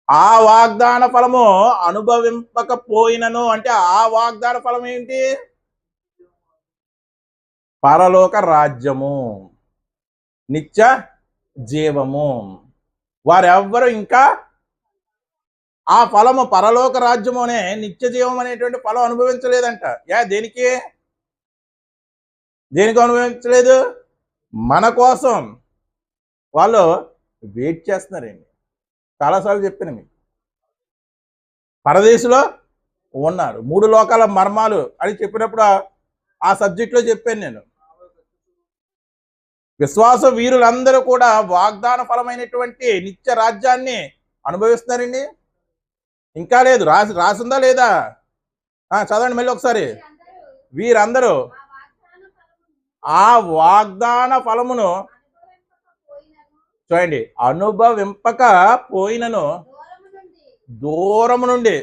Speaker 1: ఆ వాగ్దాన ఫలము అనుభవింపకపోయినను, అంటే ఆ వాగ్దాన ఫలం ఏంటి? పరలోక రాజ్యము, నిత్య జీవము. వారెవ్వరు ఇంకా ఆ ఫలము, పరలోక రాజ్యము అనే నిత్య జీవం అనేటువంటి ఫలం అనుభవించలేదంట. దేనికి అనుభవించలేదు? మన కోసం వాళ్ళు వెయిట్ చేస్తున్నారండి. చాలాసార్లు చెప్పాను మీకు, పరదేశంలో ఉన్నారు. 3 లోకాల మర్మాలు అని చెప్పినప్పుడు ఆ సబ్జెక్ట్లో చెప్పాను నేను. విశ్వాస వీరులందరూ కూడా వాగ్దాన ఫలమైనటువంటి నిత్య రాజ్యాన్ని అనుభవిస్తున్నారండి. ఇంకా లేదు, రాసిందా లేదా? చదవండి మళ్ళీ ఒకసారి. వీరందరూ ఆ వాగ్దాన ఫలమును చూడండి, అనుభవింపక పోయినను దూరము నుండి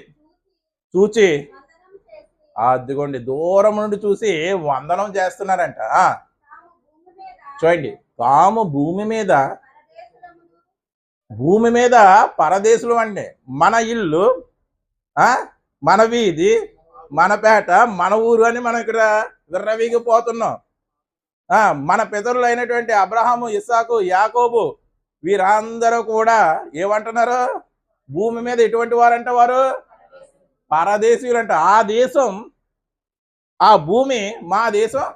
Speaker 1: చూచి, అదిగోండి దూరం నుండి చూసి వందనం చేస్తున్నారంట. చూడండి, తాము భూమి మీద పరదేశులు అండి. మన ఇల్లు, మన వీధి, మన పేట, మన ఊరు అని మనం ఇక్కడ విర్రవీగిపోతున్నాం. మన పితరులు అయినటువంటి అబ్రహాము, ఇస్సాకు, యాకోబు వీరందరూ కూడా ఏమంటున్నారు? భూమి మీద ఎటువంటి వారంట? వారు పరదేశీయులంట. ఆ దేశం, ఆ భూమి మా దేశం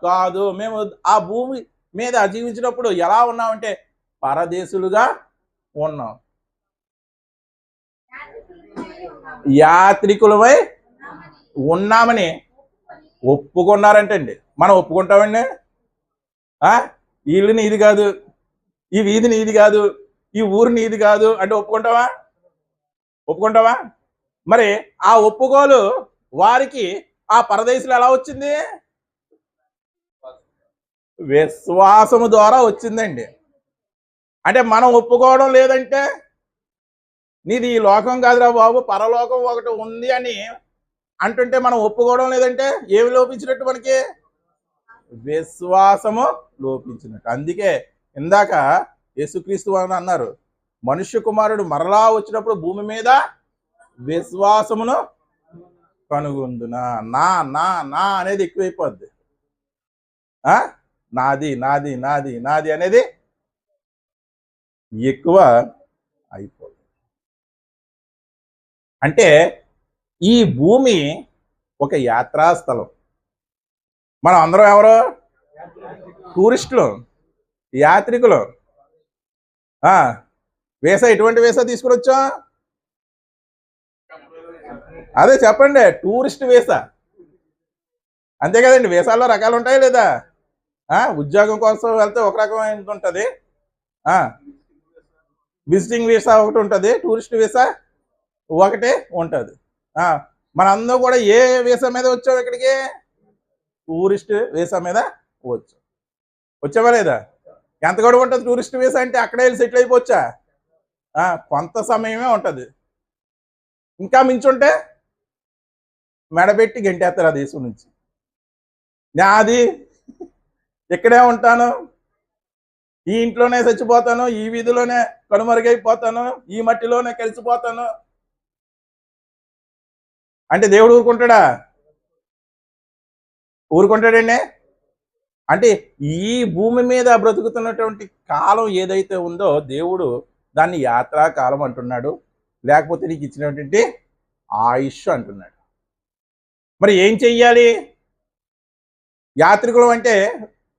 Speaker 1: కాదు. మేము ఆ భూమి మీద జీవించినప్పుడు ఎలా ఉన్నామంటే పరదేశులుగా ఉన్నాం, యాత్రికులమై ఉన్నామని ఒప్పుకున్నారంటండి. మనం ఒప్పుకుంటామండి? ఈ ఇల్లు నీది కాదు, ఈ వీధి నీది కాదు, ఈ ఊరు నీది కాదు అంటే ఒప్పుకుంటావా? మరి ఆ ఒప్పుకోలు వారికి ఆ పరదేశులు ఎలా వచ్చింది? విశ్వాసము ద్వారా వచ్చిందండి. అంటే మనం ఒప్పుకోవడం లేదంటే, నీది ఈ లోకం కాదురా బాబు, పరలోకం ఒకటి ఉంది అని అంటుంటే మనం ఒప్పుకోవడం లేదంటే ఏమి లోపించినట్టు? మనకి విశ్వాసము లోపించినట్టు. అందుకే ఇందాక యేసుక్రీస్తు అని అన్నారు, మనుష్య కుమారుడు మరలా వచ్చినప్పుడు భూమి మీద విశ్వాసమును కనుగొందునా. నా నా నా అనేది ఎక్కువైపోద్ది. నాది నాది నాది నాది అనేది ఎక్కువ అయిపోద్ది. అంటే ఈ భూమి ఒక యాత్రాస్థలం. మనం అందరం ఎవరు? టూరిస్టులు, యాత్రికులు. వీసా ఎటువంటి వీసా తీసుకుని వచ్చా? అదే చెప్పండి, టూరిస్ట్ వీసా. అంతే కదండి. వీసాల్లో రకాలు ఉంటాయి లేదా? ఉద్యోగం కోసం వెళ్తే ఒక రకమైన ఉంటుంది, విజిటింగ్ వీసా ఒకటి ఉంటుంది, టూరిస్ట్ వీసా ఒకటే ఉంటుంది. మనందరం కూడా ఏ వీసా మీద వచ్చాం ఇక్కడికి? టూరిస్ట్ వీసా మీద వచ్చావా లేదా? ఎంత గడువు ఉంటుంది టూరిస్ట్ వీసా అంటే? అక్కడే వెళ్ళి సెటిల్ అయిపోవచ్చా? కొంత సమయమే ఉంటుంది. ఇంకా మించుంటే మెడబెట్టి గెంటేస్తారు ఆ దేశం నుంచి. నాది ఇక్కడే ఉంటాను, ఈ ఇంట్లోనే చచ్చిపోతాను, ఈ వీధిలోనే కనుమరుగైపోతాను, ఈ మట్టిలోనే కలిసిపోతాను అంటే దేవుడు ఊరుకుంటాడండి? అంటే ఈ భూమి మీద బ్రతుకుతున్నటువంటి కాలం ఏదైతే ఉందో దేవుడు దాన్ని యాత్రా కాలం అంటున్నాడు, లేకపోతే నీకు ఇచ్చినటువంటి ఆయుష్ అంటున్నాడు. మరి ఏం చెయ్యాలి? యాత్రికులం అంటే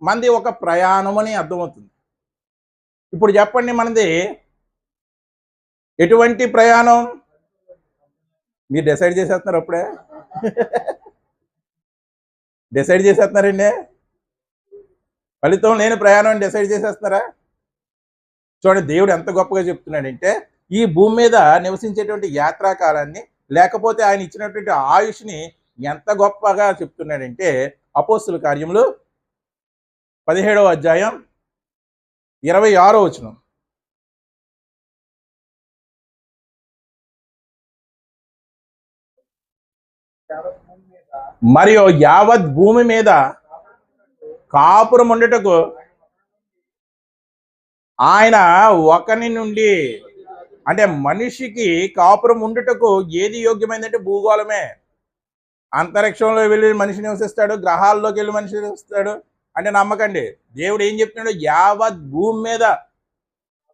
Speaker 1: మనది ఒక ప్రయాణం అని అర్థమవుతుంది. ఇప్పుడు చెప్పండి, మనది ఎటువంటి ప్రయాణం? మీరు డిసైడ్ చేసేస్తున్నారు అప్పుడే. డిసైడ్ చేసేస్తున్నారండి. ఫలితం లేని ప్రయాణం డిసైడ్ చేసేస్తున్నారా? చూడండి, దేవుడు ఎంత గొప్పగా చెప్తున్నాడంటే ఈ భూమి మీద నివసించేటువంటి యాత్రా కాలాన్ని లేకపోతే ఆయన ఇచ్చినటువంటి ఆయుష్ని ఎంత గొప్పగా చెప్తున్నాడంటే అపోస్తుల కార్యములు 17వ అధ్యాయం 26వ వచనం. మరియు యావత్ భూమి మీద కాపురం ఉండటకు ఆయన ఒకని నుండి, అంటే మనిషికి కాపురం ఉండుటకు ఏది యోగ్యమైందంటే భూగోళమే. అంతరిక్షంలో వెళ్ళి మనిషి నివసిస్తాడు, గ్రహాల్లోకి వెళ్ళి మనిషి నివసిస్తాడు అంటే నమ్మకండి. దేవుడు ఏం చెప్తున్నాడు? యావత్ భూమి మీద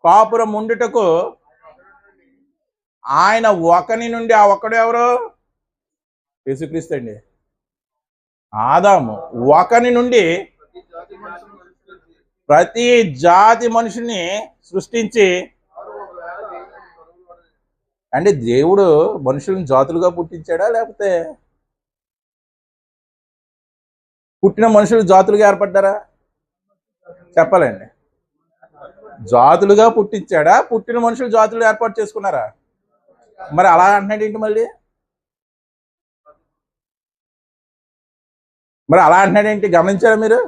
Speaker 1: కాపురం ఉండుటకు ఆయన ఒకని నుండి, ఆ ఒక్కడు ఎవరు? యేసుక్రీస్తు అండి. ఆదాము ఒకని నుండి ప్రతి జాతి మనుషుని సృష్టించి, అంటే దేవుడు మనుషులను జాతులుగా పుట్టించాడా, లేకపోతే పుట్టిన మనుషులు జాతులుగా ఏర్పడ్డారా? చెప్పాలండి. జాతులుగా పుట్టించాడా, పుట్టిన మనుషులు జాతులు ఏర్పాటు చేసుకున్నారా? మరి అలా అంటున్నాడు ఏంటి మళ్ళీ? మరి అలా అంటున్నాడేంటి? గమనించారా మీరు?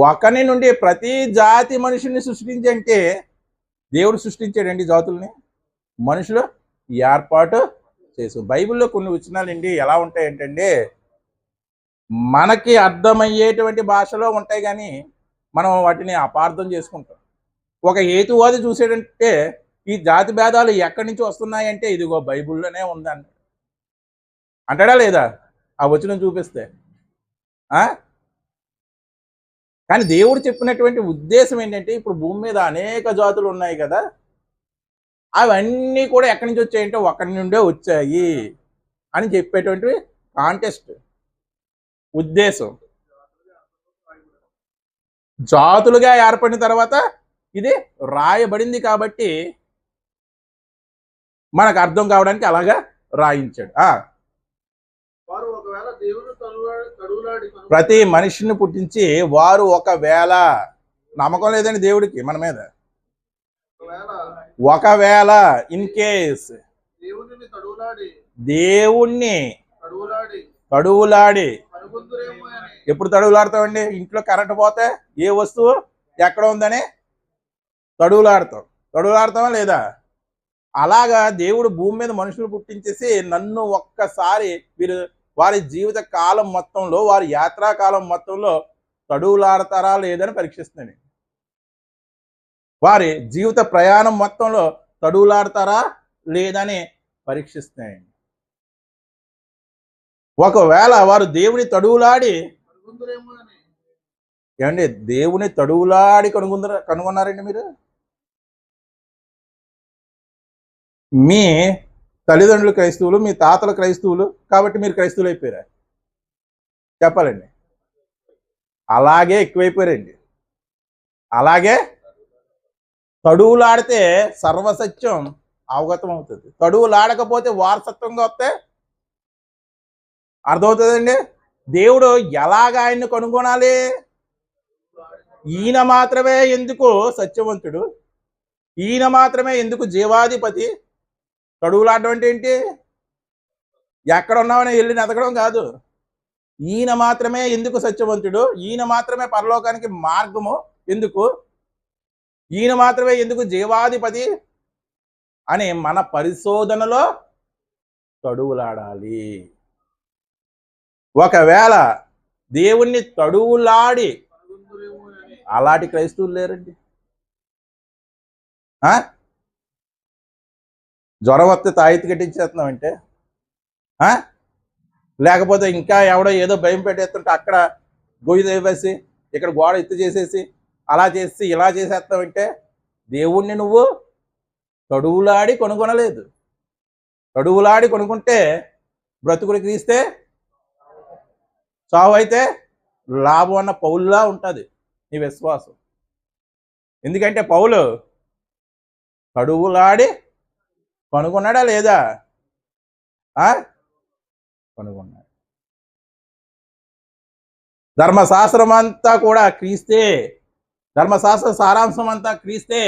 Speaker 1: ఒకని నుండి ప్రతి జాతి మనుషుల్ని సృష్టించంటే దేవుడు సృష్టించాడండి జాతుల్ని, మనుషులు ఏర్పాటు చేసు. బైబిల్లో కొన్ని వచనాలండి ఎలా ఉంటాయి ఏంటంటే మనకి అర్థమయ్యేటువంటి భాషలో ఉంటాయి, కానీ మనం వాటిని అపార్థం చేసుకుంటాం. ఒక హేతువాది చూసేటంటే ఈ జాతి భేదాలు ఎక్కడి నుంచి వస్తున్నాయంటే ఇదిగో బైబిల్లోనే ఉందండి అంటాడా లేదా? ఆ వచనం చూపిస్తే. కానీ దేవుడు చెప్పినటువంటి ఉద్దేశం ఏంటంటే ఇప్పుడు భూమి మీద అనేక జాతులు ఉన్నాయి కదా, అవన్నీ కూడా ఎక్కడి నుంచి వచ్చాయంటే ఒకరి నుండే వచ్చాయి అని చెప్పేటువంటి కాంటెస్ట్ ఉద్దేశం. జాతులుగా ఏర్పడిన తర్వాత ఇది రాయబడింది కాబట్టి మనకు అర్థం కావడానికి అలాగా రాయించాడు. ప్రతి మనిషిని పుట్టించి వారు ఒకవేళ, నమ్మకం లేదండి దేవుడికి మన మీద, ఒకవేళ ఇన్ కేస్ దేవుణ్ణి తడువులాడి, ఎప్పుడు తడువులాడతామండి? ఇంట్లో కరెంట్ పోతే ఏ వస్తువు ఎక్కడ ఉందని తడువులాడతామా లేదా? అలాగా దేవుడు భూమి మీద మనుషులు పుట్టించేసి నన్ను ఒక్కసారి వీరు వారి జీవిత కాలం మొత్తంలో, వారి యాత్రా కాలం మొత్తంలో తడువులాడతారా లేదని పరీక్షిస్తున్నాడు. వారి జీవిత ప్రయాణం మొత్తంలో తడువులాడతారా లేదని పరీక్షిస్తున్నాడు. ఒకవేళ వారు దేవుని తడువులాడి, ఏమండి దేవుని తడువులాడి కనుగొన్నారండి మీరు? మీ తల్లిదండ్రులు క్రైస్తవులు, మీ తాతలు క్రైస్తవులు కాబట్టి మీరు క్రైస్తవులు అయిపోయారా? చెప్పాలండి. అలాగే ఎక్కువైపోయారండి. అలాగే తడువులాడితే సర్వసత్యం అవగతం అవుతుంది. తడువులాడకపోతే వారసత్వంగా వస్తే అర్థమవుతుందండి. దేవుడు ఎలాగ ఆయన్ని కనుగొనాలి? ఈయన మాత్రమే ఎందుకు సత్యవంతుడు, ఈయన మాత్రమే ఎందుకు జీవాధిపతి? తడువులాడడం అంటే ఏంటి? ఎక్కడ ఉన్నామని వెళ్ళి ఎదగడం కాదు. ఈయన మాత్రమే ఎందుకు సత్యవంతుడు, ఈయన మాత్రమే పరలోకానికి మార్గము ఎందుకు, ఈయన మాత్రమే ఎందుకు జీవాధిపతి అని మన పరిశోధనలో తడువులాడాలి. ఒకవేళ దేవుణ్ణి తడువులాడి, అలాంటి క్రైస్తవులు లేరండి. జ్వరం వస్తే తాయితీ కట్టించేస్తున్నామంటే, లేకపోతే ఇంకా ఎవడో ఏదో భయం పెట్టేస్తుంటే అక్కడ గొయ్యి వేసి ఇక్కడ గోడ ఎత్తు చేసేసి అలా చేసి ఇలా చేసేస్తామంటే దేవుణ్ణి నువ్వు తడువులాడి కొనుగొనలేదు. తడువులాడి కొనుక్కుంటే బ్రతుకుడు క్రీస్తే, చావు అయితే లాభం అన్న పౌలులా ఉంటుంది నీ విశ్వాసం. ఎందుకంటే పౌలు తడువులాడి కనుగొన్నాడా లేదా? కనుగొన్నాడు. ధర్మశాస్త్రం అంతా కూడా క్రీస్తే, ధర్మశాస్త్ర సారాంశం అంతా క్రీస్తే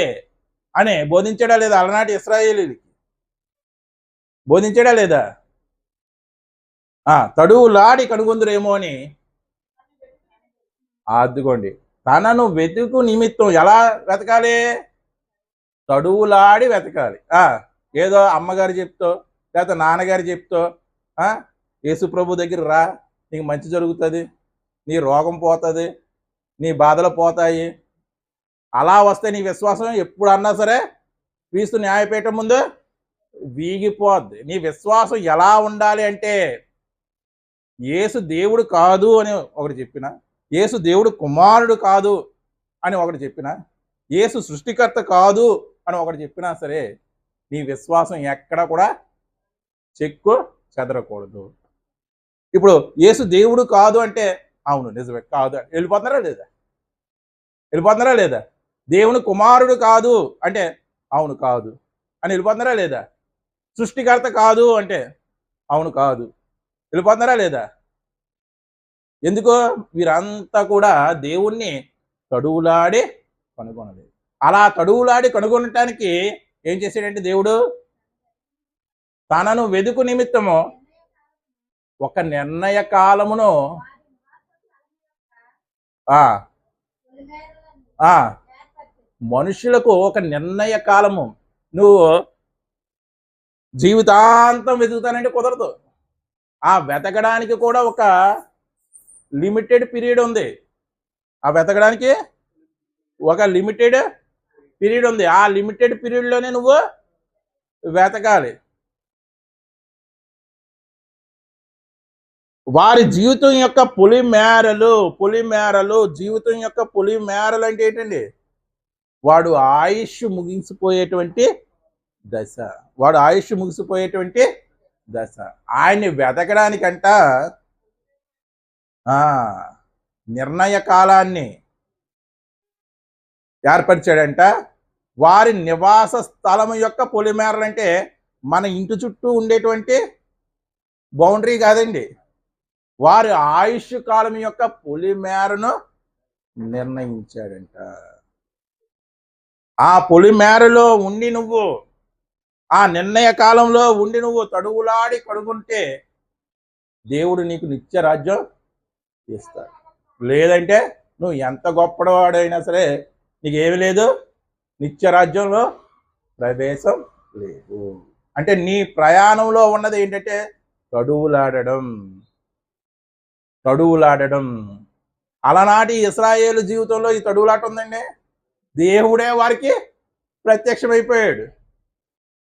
Speaker 1: అని బోధించాడా లేదా అలనాటి ఇశ్రాయేలీయులకి? బోధించాడా లేదా? తడువులాడి కనుగొందురేమో అని. అదిగోండి, తనను వెతుకు నిమిత్తం ఎలా వెతకాలి? తడువులాడి వెతకాలి. ఏదో అమ్మగారు చెప్తో లేకపోతే నాన్నగారు చెప్తో యేసు ప్రభు దగ్గర రా, నీకు మంచి జరుగుతుంది, నీ రోగం పోతుంది, నీ బాధలు పోతాయి, అలా వస్తే నీ విశ్వాసం ఎప్పుడన్నా సరే క్రీస్తు న్యాయపీఠం ముందు వీగిపోద్ది. నీ విశ్వాసం ఎలా ఉండాలి అంటే, యేసు దేవుడు కాదు అని ఒకటి చెప్పిన, యేసు దేవుడు కుమారుడు కాదు అని ఒకటి చెప్పిన, యేసు సృష్టికర్త కాదు అని ఒకటి చెప్పినా సరే నీ విశ్వాసం ఎక్కడ కూడా చెక్కు చెదరకూడదు. ఇప్పుడు యేసు దేవుడు కాదు అంటే అవును నిజమే కాదు వెళ్ళిపోతున్నారా లేదా? వెళ్ళిపోతున్నారా లేదా? దేవుని కుమారుడు కాదు అంటే అవును కాదు అని వెళ్ళిపోతున్నారా లేదా? సృష్టికర్త కాదు అంటే అవును కాదు వెళ్ళిపోతున్నారా లేదా? ఎందుకో వీరంతా కూడా దేవుణ్ణి తడువులాడి కనుగొనలేదు. అలా తడువులాడి కనుగొనటానికి ఏం చేశాడంటే దేవుడు తనను వెదుకు నిమిత్తము ఒక నిర్ణయ కాలమును మనుషులకు ఒక నిర్ణయ కాలము. నువ్వు జీవితాంతం వెతుకుతానంటే కుదరదు. ఆ వెతకడానికి కూడా ఒక లిమిటెడ్ పీరియడ్ ఉంది. ఆ వెతకడానికి ఒక లిమిటెడ్ పీరియడ్ ఉంది. ఆ లిమిటెడ్ పీరియడ్లోనే నువ్వు వెతకాలి. వారి జీవితం యొక్క పొలిమేరలు జీవితం యొక్క పొలిమేరలు అంటే ఏంటండి? వాడు ఆయుష్ ముగిసిపోయేటువంటి దశ. వాడు ఆయుష్ ముగిసిపోయేటువంటి దశ. ఆయన్ని వెతకడానికంట నిర్ణయ కాలాన్ని ఏర్పరిచాడంట. వారి నివాస స్థలం యొక్క పొలిమేరలు అంటే మన ఇంటి చుట్టూ ఉండేటువంటి బౌండరీ కాదండి. వారి ఆయుష్ కాలం యొక్క పొలిమేరను నిర్ణయించాడంట. ఆ పొలిమేరలో ఉండి నువ్వు, ఆ నిర్ణయ కాలంలో ఉండి నువ్వు తడువులాడి కడుగుంటే దేవుడు నీకు నిత్య రాజ్యం ఇస్తాడు. లేదంటే నువ్వు ఎంత గొప్పవాడైనా సరే నీకేమి లేదు, నిత్య రాజ్యంలో ప్రవేశం లేదు. అంటే నీ ప్రయాణంలో ఉన్నది ఏంటంటే తడువులాడడం. అలనాటి ఇశ్రాయేలు జీవితంలో ఈ తడువులాట ఉందండి. దేవుడే వారికి ప్రత్యక్షమైపోయాడు.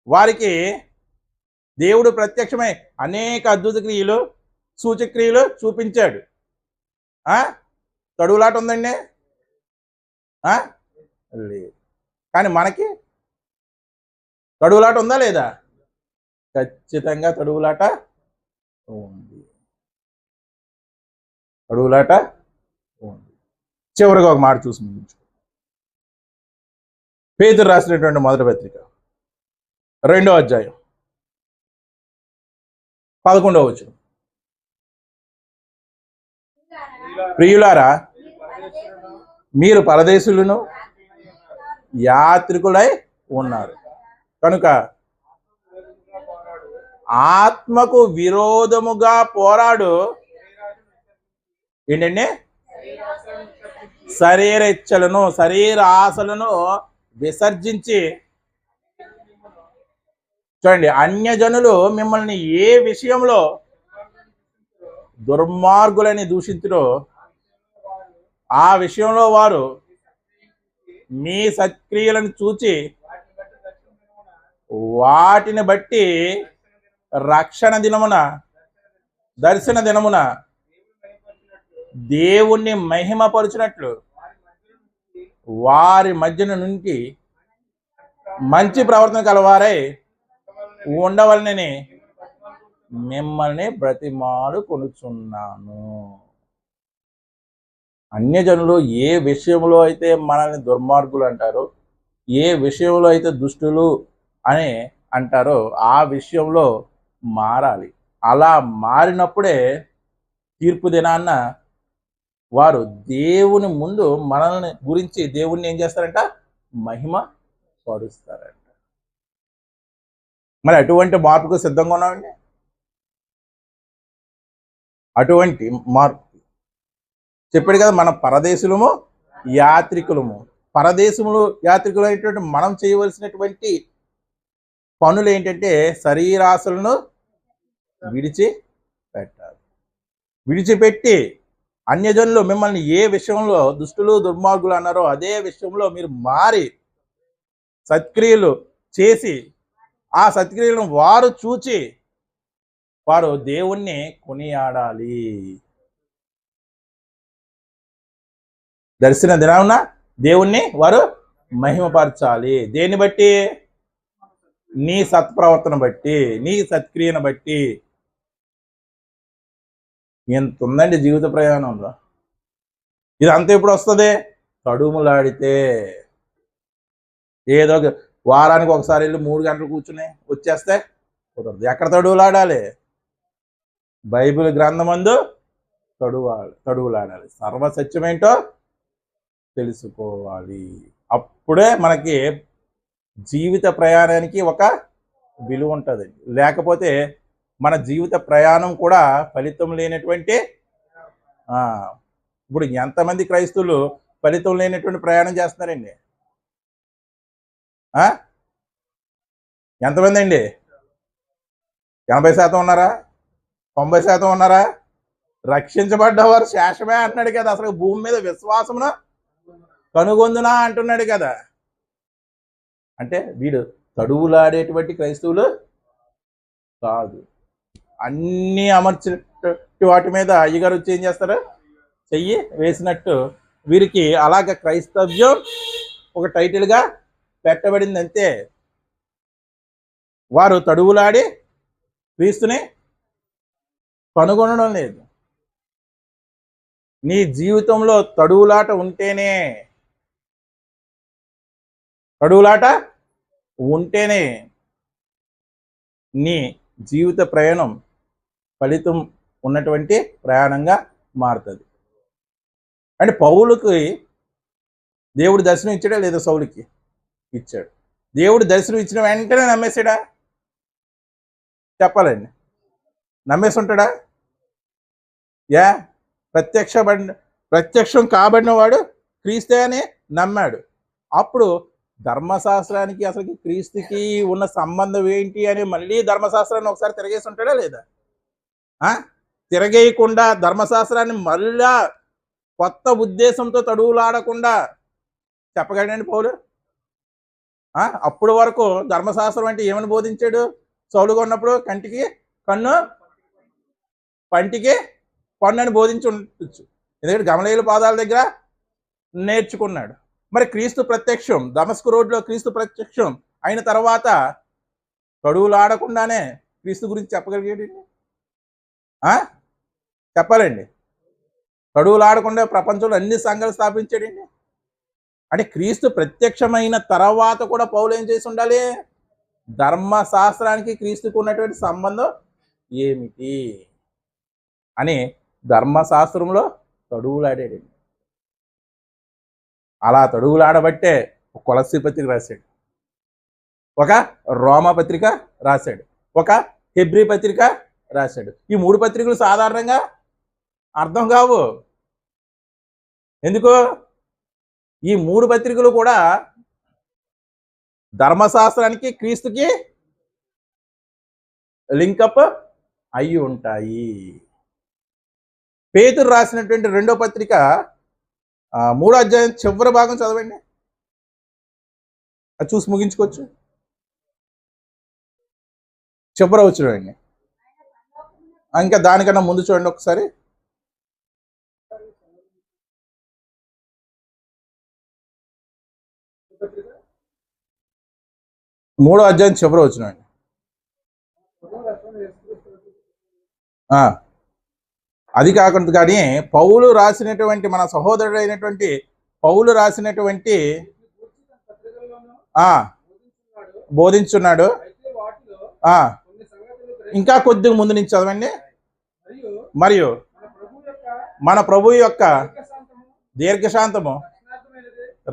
Speaker 1: వారికి దేవుడు ప్రత్యక్షమై అనేక అద్భుత క్రియలు, సూచక్రియలు చూపించాడు. తడువులాట ఉందండి? లేదు. కానీ మనకి తడువులాట ఉందా లేదా? ఖచ్చితంగా తడువులాట ఉంది. తడువులాట ఉంది. చివరిగా ఒక మాట చూసి ముగించు. పేతురు రాసినటువంటి మొదటి పత్రిక 2వ అధ్యాయం 11వ వచనం. ప్రియులారా, మీరు పరదేశులను యాత్రికులై ఉన్నారు కనుక ఆత్మకు విరోధముగా పోరాడు ఏంటండి? శరీర ఇచ్చలను, శరీర ఆశలను విసర్జించి చూడండి, అన్యజనులు మిమ్మల్ని ఏ విషయంలో దుర్మార్గులని దూషించురో ఆ విషయంలో వారు మీ సత్క్రియలను చూచి వాటిని బట్టి రక్షణ దినమున, దర్శన దినమున దేవుణ్ణి మహిమపరుచినట్లు వారి మధ్యన నుండి మంచి ప్రవర్తన కలవారై ఉండవలనని మిమ్మల్ని బ్రతిమాలు కొనుచున్నాను. అన్యజనులు ఏ విషయంలో అయితే మనల్ని దుర్మార్గులు అంటారో, ఏ విషయంలో అయితే దుష్టులు అని అంటారో ఆ విషయంలో మారాలి. అలా మారినప్పుడే తీర్పు దినాన్న వారు దేవుని ముందు మనల్ని గురించి దేవుణ్ణి ఏం చేస్తారంట? మహిమ పరుస్తారంట. మరి అటువంటి మార్పుకు సిద్ధంగా ఉన్నామండి. అటువంటి మార్పు చెప్పాడు కదా, మనం పరదేశులము యాత్రికులము. పరదేశములు యాత్రికులు అనేటువంటి మనం చేయవలసినటువంటి పనులు ఏంటంటే శరీరాశలను విడిచి పెట్టాలి. విడిచిపెట్టి అన్యజనులు మిమ్మల్ని ఏ విషయంలో దుష్టులు దుర్మార్గులు అన్నారో అదే విషయంలో మీరు మారి సత్క్రియలు చేసి ఆ సత్క్రియలను వారు చూచి వారు దేవుణ్ణి కొనియాడాలి. దర్శన దినాన దేవుణ్ణి వారు మహిమపరచాలి. దేన్ని బట్టి? నీ సత్ప్రవర్తన బట్టి, నీ సత్క్రియను బట్టి. ఎంత ఉందండి జీవిత ప్రయాణంలో. ఇదంతా ఎప్పుడు వస్తుంది? తడుములాడితే. ఏదో వారానికి ఒకసారి వెళ్ళి 3 గంటలు కూర్చుని వచ్చేస్తే కుదరదు. ఎక్కడ తడువులాడాలి? బైబిల్ గ్రంథమందు తడువులాడాలి. సర్వసత్యమేంటో తెలుసుకోవాలి. అప్పుడే మనకి జీవిత ప్రయాణానికి ఒక విలువ ఉంటుంది. లేకపోతే మన జీవిత ప్రయాణం కూడా ఫలితం లేనటువంటి ఇప్పుడు ఎంతమంది క్రైస్తవులు ఫలితం లేనటువంటి ప్రయాణం చేస్తున్నారండి? ఎంతమంది అండి? 80% ఉన్నారా? 90% ఉన్నారా? రక్షించబడ్డవారు శేషమే అంటున్నాడు కదా. అసలు భూమి మీద విశ్వాసమును కనుగొందునా అంటున్నాడు కదా. అంటే వీడు తడువులాడేటువంటి క్రైస్తవులు కాదు. అన్నీ అమర్చినట్టు వాటి మీద అయ్యగారు వచ్చి ఏం చేస్తారు? చెయ్యి వేసినట్టు వీరికి అలాగ క్రైస్తవ్యం ఒక టైటిల్గా పెట్టబడింది అంతే. వారు తడువులాడి క్రీస్తుని కనుగొనడం లేదు. నీ జీవితంలో తడువులాట ఉంటేనే నీ జీవిత ప్రయాణం ఫలితం ఉన్నటువంటి ప్రయాణంగా మారుతుంది. అంటే పౌలుకి దేవుడు దర్శనం ఇచ్చాడా లేదా? సౌలుకి ఇచ్చాడు. దేవుడు దర్శనం ఇచ్చిన వెంటనే నమ్మేశాడా? చెప్పాలండి. నమ్మేసి ఉంటాడా? ప్రత్యక్షం కాబడిన వాడు క్రీస్తే అని నమ్మాడు. అప్పుడు ధర్మశాస్త్రానికి అసలు క్రీస్తుకి ఉన్న సంబంధం ఏంటి అని మళ్ళీ ధర్మశాస్త్రాన్ని ఒకసారి తిరగేసి ఉంటాడా లేదా? తిరగేయకుండా ధర్మశాస్త్రాన్ని మళ్ళా కొత్త ఉద్దేశంతో తడువులాడకుండా చెప్పగలండి పౌలు? అప్పుడు వరకు ధర్మశాస్త్రం అంటే ఏమని బోధించాడు? సౌలుగా ఉన్నప్పుడు కంటికి కన్ను పంటికి పన్ను అని బోధించి ఉండొచ్చు. ఎందుకంటే గమలీయేలు పాదాల దగ్గర నేర్చుకున్నాడు. మరి క్రీస్తు ప్రత్యక్షం, దమస్కు రోడ్లో క్రీస్తు ప్రత్యక్షం అయిన తర్వాత తడువులాడకుండానే క్రీస్తు గురించి చెప్పగలిగేది? చెప్పాలండి. తడువులాడకుండా ప్రపంచంలో అన్ని సంఘాలు స్థాపించాడండి. అంటే క్రీస్తు ప్రత్యక్షమైన తర్వాత కూడా పౌలు ఏం చేసి ఉండాలి? ధర్మశాస్త్రానికి క్రీస్తుకు ఉన్నటువంటి సంబంధం ఏమిటి అని ధర్మశాస్త్రంలో తడువులాడాడండి. అలా తడువులాడబట్టే ఒక కొలస్సీ పత్రిక రాశాడు, ఒక రోమా పత్రిక రాశాడు, ఒక హెబ్రీ పత్రిక రాశాడు. ఈ 3 పత్రికలు సాధారణంగా అర్థం కావు. ఎందుకు? ఈ 3 పత్రికలు కూడా ధర్మశాస్త్రానికి క్రీస్తుకి లింకప్ అయి ఉంటాయి. పేతురు రాసినటువంటి 2వ పత్రిక 3వ అధ్యాయం చివరి భాగం చదవండి. అది చూసి ముగించుకోవచ్చు. చివరి వచ్చినండి. ఇంకా దానికన్నా ముందు చూడండి ఒకసారి. మూడో అధ్యాయం చివరి వచ్చినండి. అది కాకుండా కానీ పౌలు రాసినటువంటి మన సహోదరుడైనటువంటి పౌలు రాసినటువంటి బోధించున్నాడు. ఇంకా కొద్దిగా ముందు నుంచి చదవండి. మరియు మన ప్రభు యొక్క దీర్ఘశాంతము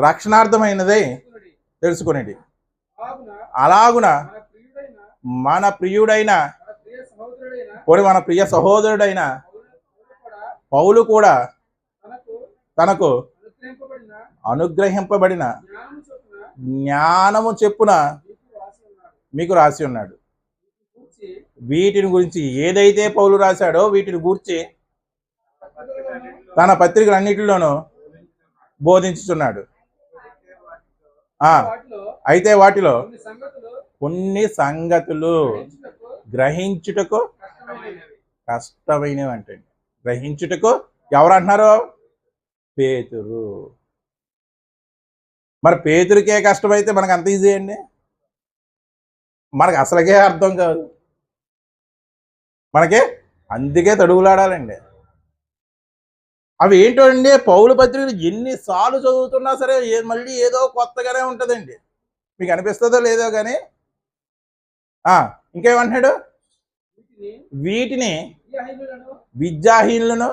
Speaker 1: రక్షణార్థమైనది తెలుసుకునేది. అలాగున మన ప్రియుడైన
Speaker 2: మన ప్రియ సహోదరుడైన
Speaker 1: పోనీ మన ప్రియ సహోదరుడైన
Speaker 2: పౌలు కూడా
Speaker 1: పౌలు కూడా
Speaker 2: తనకు
Speaker 1: తనకు
Speaker 2: అనుగ్రహింపబడిన
Speaker 1: అనుగ్రహింపబడిన
Speaker 2: జ్ఞానము చొప్పున
Speaker 1: జ్ఞానము చెప్పున
Speaker 2: మీకు రాసి
Speaker 1: మీకు రాసి ఉన్నాడు.
Speaker 2: ఉన్నాడు. గూర్చి
Speaker 1: వీటిని గురించి ఏదైతే పౌలు రాశాడో వీటిని గూర్చి
Speaker 2: పత్రికలను
Speaker 1: తన పత్రికలన్నిటిలోనూ బోధించుతున్నాడు.
Speaker 2: వాటిలో
Speaker 1: అయితే వాటిలో
Speaker 2: కొన్ని సంగతులు
Speaker 1: కొన్ని సంగతులు గ్రహించుటకు
Speaker 2: కష్టమైనవి.
Speaker 1: కష్టమైనవి అంటే గ్రహించుటకు ఎవరు అంటున్నారు? పేతురు. మరి పేతురికే కష్టమైతే మనకు అంత ఈజీ అండి? మనకు అసలుకే అర్థం కాదు. మనకి అందుకే తడుగులాడాలండి. అవి ఏంటో అండి, పౌలు పత్రికలు ఎన్నిసార్లు చదువుతున్నా సరే మళ్ళీ ఏదో కొత్తగానే ఉంటుందండి. మీకు అనిపిస్తుందో లేదో కానీ ఇంకేమంటున్నాడు?
Speaker 2: వీటిని
Speaker 1: వీటిని
Speaker 2: విద్యాహీనులను,
Speaker 1: విద్యాహీనులను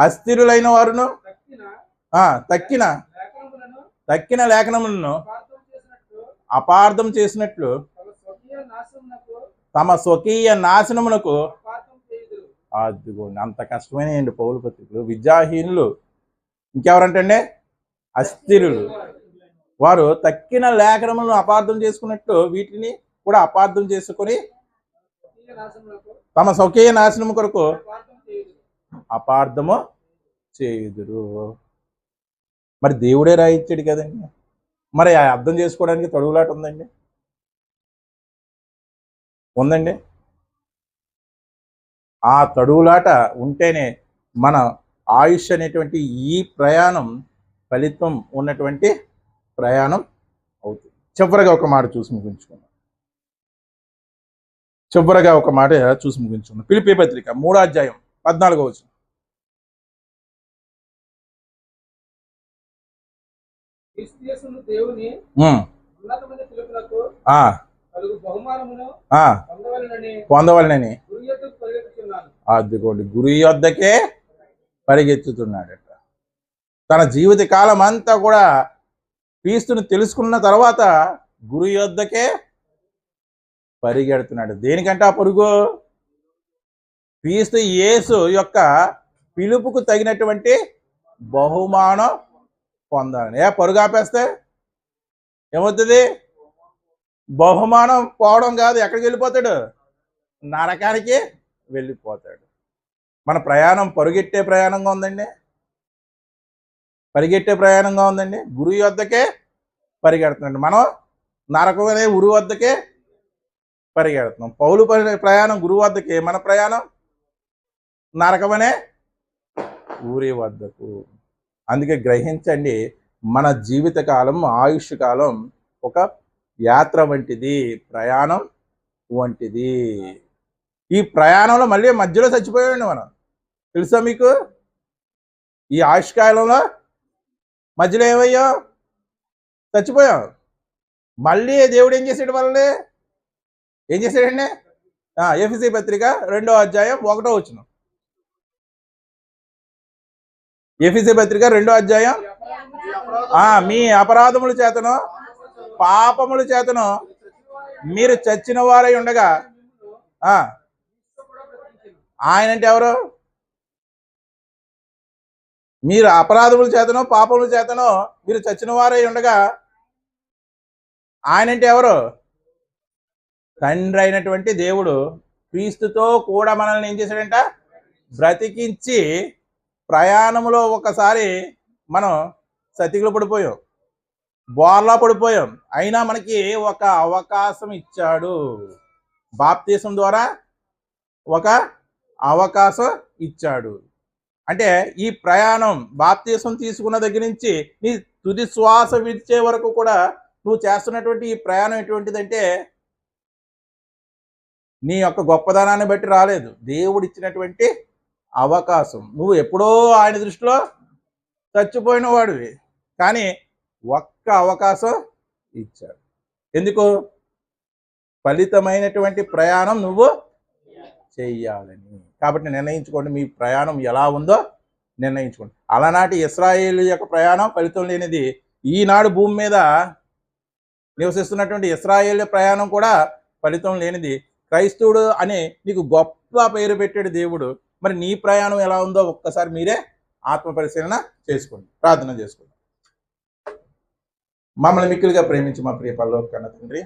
Speaker 2: అస్థిరులైన వారును,
Speaker 1: అస్థిరులైన వారును
Speaker 2: తక్కిన
Speaker 1: తక్కిన
Speaker 2: లేఖనములను
Speaker 1: లేఖనములను
Speaker 2: అపార్థం చేసినట్లు
Speaker 1: అపార్థం చేసినట్లు
Speaker 2: తమ స్వకీయ
Speaker 1: తమ స్వకీయ
Speaker 2: నాశనమునకు
Speaker 1: నాశనమునకు
Speaker 2: అపార్థం చేయుదురు.
Speaker 1: అదిగోండి, అంత కష్టమైనయండి పౌలు పత్రికలు. విద్యాహీనులు, ఇంకెవరంటండి? అస్థిరులు. వారు తక్కిన లేఖనములను అపార్థం చేసుకున్నట్టు వీటిని కూడా అపార్థం చేసుకొని
Speaker 2: స్వకీయ నాశనమునకు
Speaker 1: తమ స్వకీయ నాశనము కొరకు
Speaker 2: అపార్థం చేయుదురు.
Speaker 1: అపార్థము చేయుదురు. మరి దేవుడే రాయించాడు కదండి, మరి ఆ అర్థం చేసుకోవడానికి తడుగులాట ఉందండి? ఉందండి. ఆ తడువులాట ఉంటేనే మన ఆయుష్ అనేటువంటి ఈ ప్రయాణం ఫలితం ఉన్నటువంటి ప్రయాణం అవుతుంది. చివరగా ఒక మాట చూసి ముగించుకున్నాం. ఫిలిప్పీ పత్రిక 3వ అధ్యాయం 14వ వచనం.
Speaker 2: క్రీస్తు యేసును దేవుని
Speaker 1: ఉమ్,
Speaker 2: ఉన్నతమైన పిలుపునకు
Speaker 1: ఆ,
Speaker 2: కలుగు బహుమానమును
Speaker 1: ఆ,
Speaker 2: పొందవలెనని
Speaker 1: పొందవలనని
Speaker 2: గురి యొద్దకు పరిగెత్తుచున్నాను.
Speaker 1: అదిగోండి, గురి యొద్దకే పరిగెత్తుతున్నాడట. తన జీవిత కాలం అంతా కూడా క్రీస్తుని తెలుసుకున్న తర్వాత గురి యొద్దకే పరిగెడుతున్నాడు. దేనికంటే ఆ పరుగు? క్రీస్తు యేసు యొక్క పిలుపుకు తగినటువంటి బహుమానం పొందాలని. పరుగు ఆపేస్తే ఏమవుతుంది? బహుమానం పోవడం కాదు, ఎక్కడికి వెళ్ళిపోతాడు? నరకానికి వెళ్ళిపోతాడు. మన ప్రయాణం పరుగెట్టే ప్రయాణంగా ఉందండి, పరిగెట్టే ప్రయాణంగా ఉందండి. గురువు వద్దకే పరిగెడుతున్నాడు. మనం నరకం అనే ఉరి వద్దకే పరిగెడుతున్నాం. పౌలు ప్రయాణం గురువు వద్దకే, మన ప్రయాణం నరకమనే ఊరి వద్దకు. అందుకే గ్రహించండి, మన జీవితకాలం, ఆయుష్ కాలం ఒక యాత్ర వంటిది, ప్రయాణం వంటిది. ఈ ప్రయాణంలో మళ్ళీ మధ్యలో చచ్చిపోయామండి మనం. తెలుసా మీకు? ఈ ఆయుష్కాలంలో మధ్యలో ఏమయ్యా? చచ్చిపోయాం. మళ్ళీ దేవుడు ఏం చేసాడు? వాళ్ళని ఏం చేశాడండి? ఎఫెసీ పత్రిక 2వ అధ్యాయం 1వ వచనం. ఎఫెసీ పత్రిక 2వ అధ్యాయం. మీ అపరాధముల చేతను పాపముల చేతను మీరు చచ్చిన వారై ఉండగా ఆయన అంటే ఎవరు? మీరు అపరాధముల చేతనో పాపముల చేతనో మీరు చచ్చిన వారై ఉండగా ఆయన అంటే ఎవరు? తండ్రి అయినటువంటి దేవుడు క్రీస్తుతో కూడా మనల్ని ఏం చేశాడంట? బ్రతికించి ప్రయాణంలో ఒకసారి మనం సతికిలో పడిపోయాం, బోర్లా పడిపోయాం. అయినా మనకి ఒక అవకాశం ఇచ్చాడు. బాప్తీసం ద్వారా ఒక అవకాశం ఇచ్చాడు. అంటే ఈ ప్రయాణం బాప్తీసం తీసుకున్న దగ్గర నుంచి నీ తుది శ్వాస విడిచే వరకు కూడా నువ్వు చేస్తున్నటువంటి ఈ ప్రయాణం ఎటువంటిదంటే నీ యొక్క గొప్పదనాన్ని బట్టి రాలేదు, దేవుడు ఇచ్చినటువంటి అవకాశం. నువ్వు ఎప్పుడో ఆయన దృష్టిలో చచ్చిపోయిన వాడివి, కానీ ఒక్క అవకాశం ఇచ్చాడు. ఎందుకు? ఫలితమైనటువంటి ప్రయాణం నువ్వు చెయ్యాలని. కాబట్టి నిర్ణయించుకోండి, మీ ప్రయాణం ఎలా ఉందో నిర్ణయించుకోండి. అలనాటి ఇశ్రాయేలు యొక్క ప్రయాణం ఫలితం లేనిది. ఈనాడు భూమి మీద నివసిస్తున్నటువంటి ఇశ్రాయేలు ప్రయాణం కూడా ఫలితం లేనిది. క్రైస్తవుడు అనే నీకు గొప్ప పేరు పెట్టాడు దేవుడు. మరి నీ ప్రయాణం ఎలా ఉందో ఒక్కసారి మీరే ఆత్మ పరిశీలన చేసుకోండి. ప్రార్థన చేసుకోండి. మమ్మల్ని మిక్కిలిగా ప్రేమించి మా ప్రియ పరలోక కన్న తండ్రి,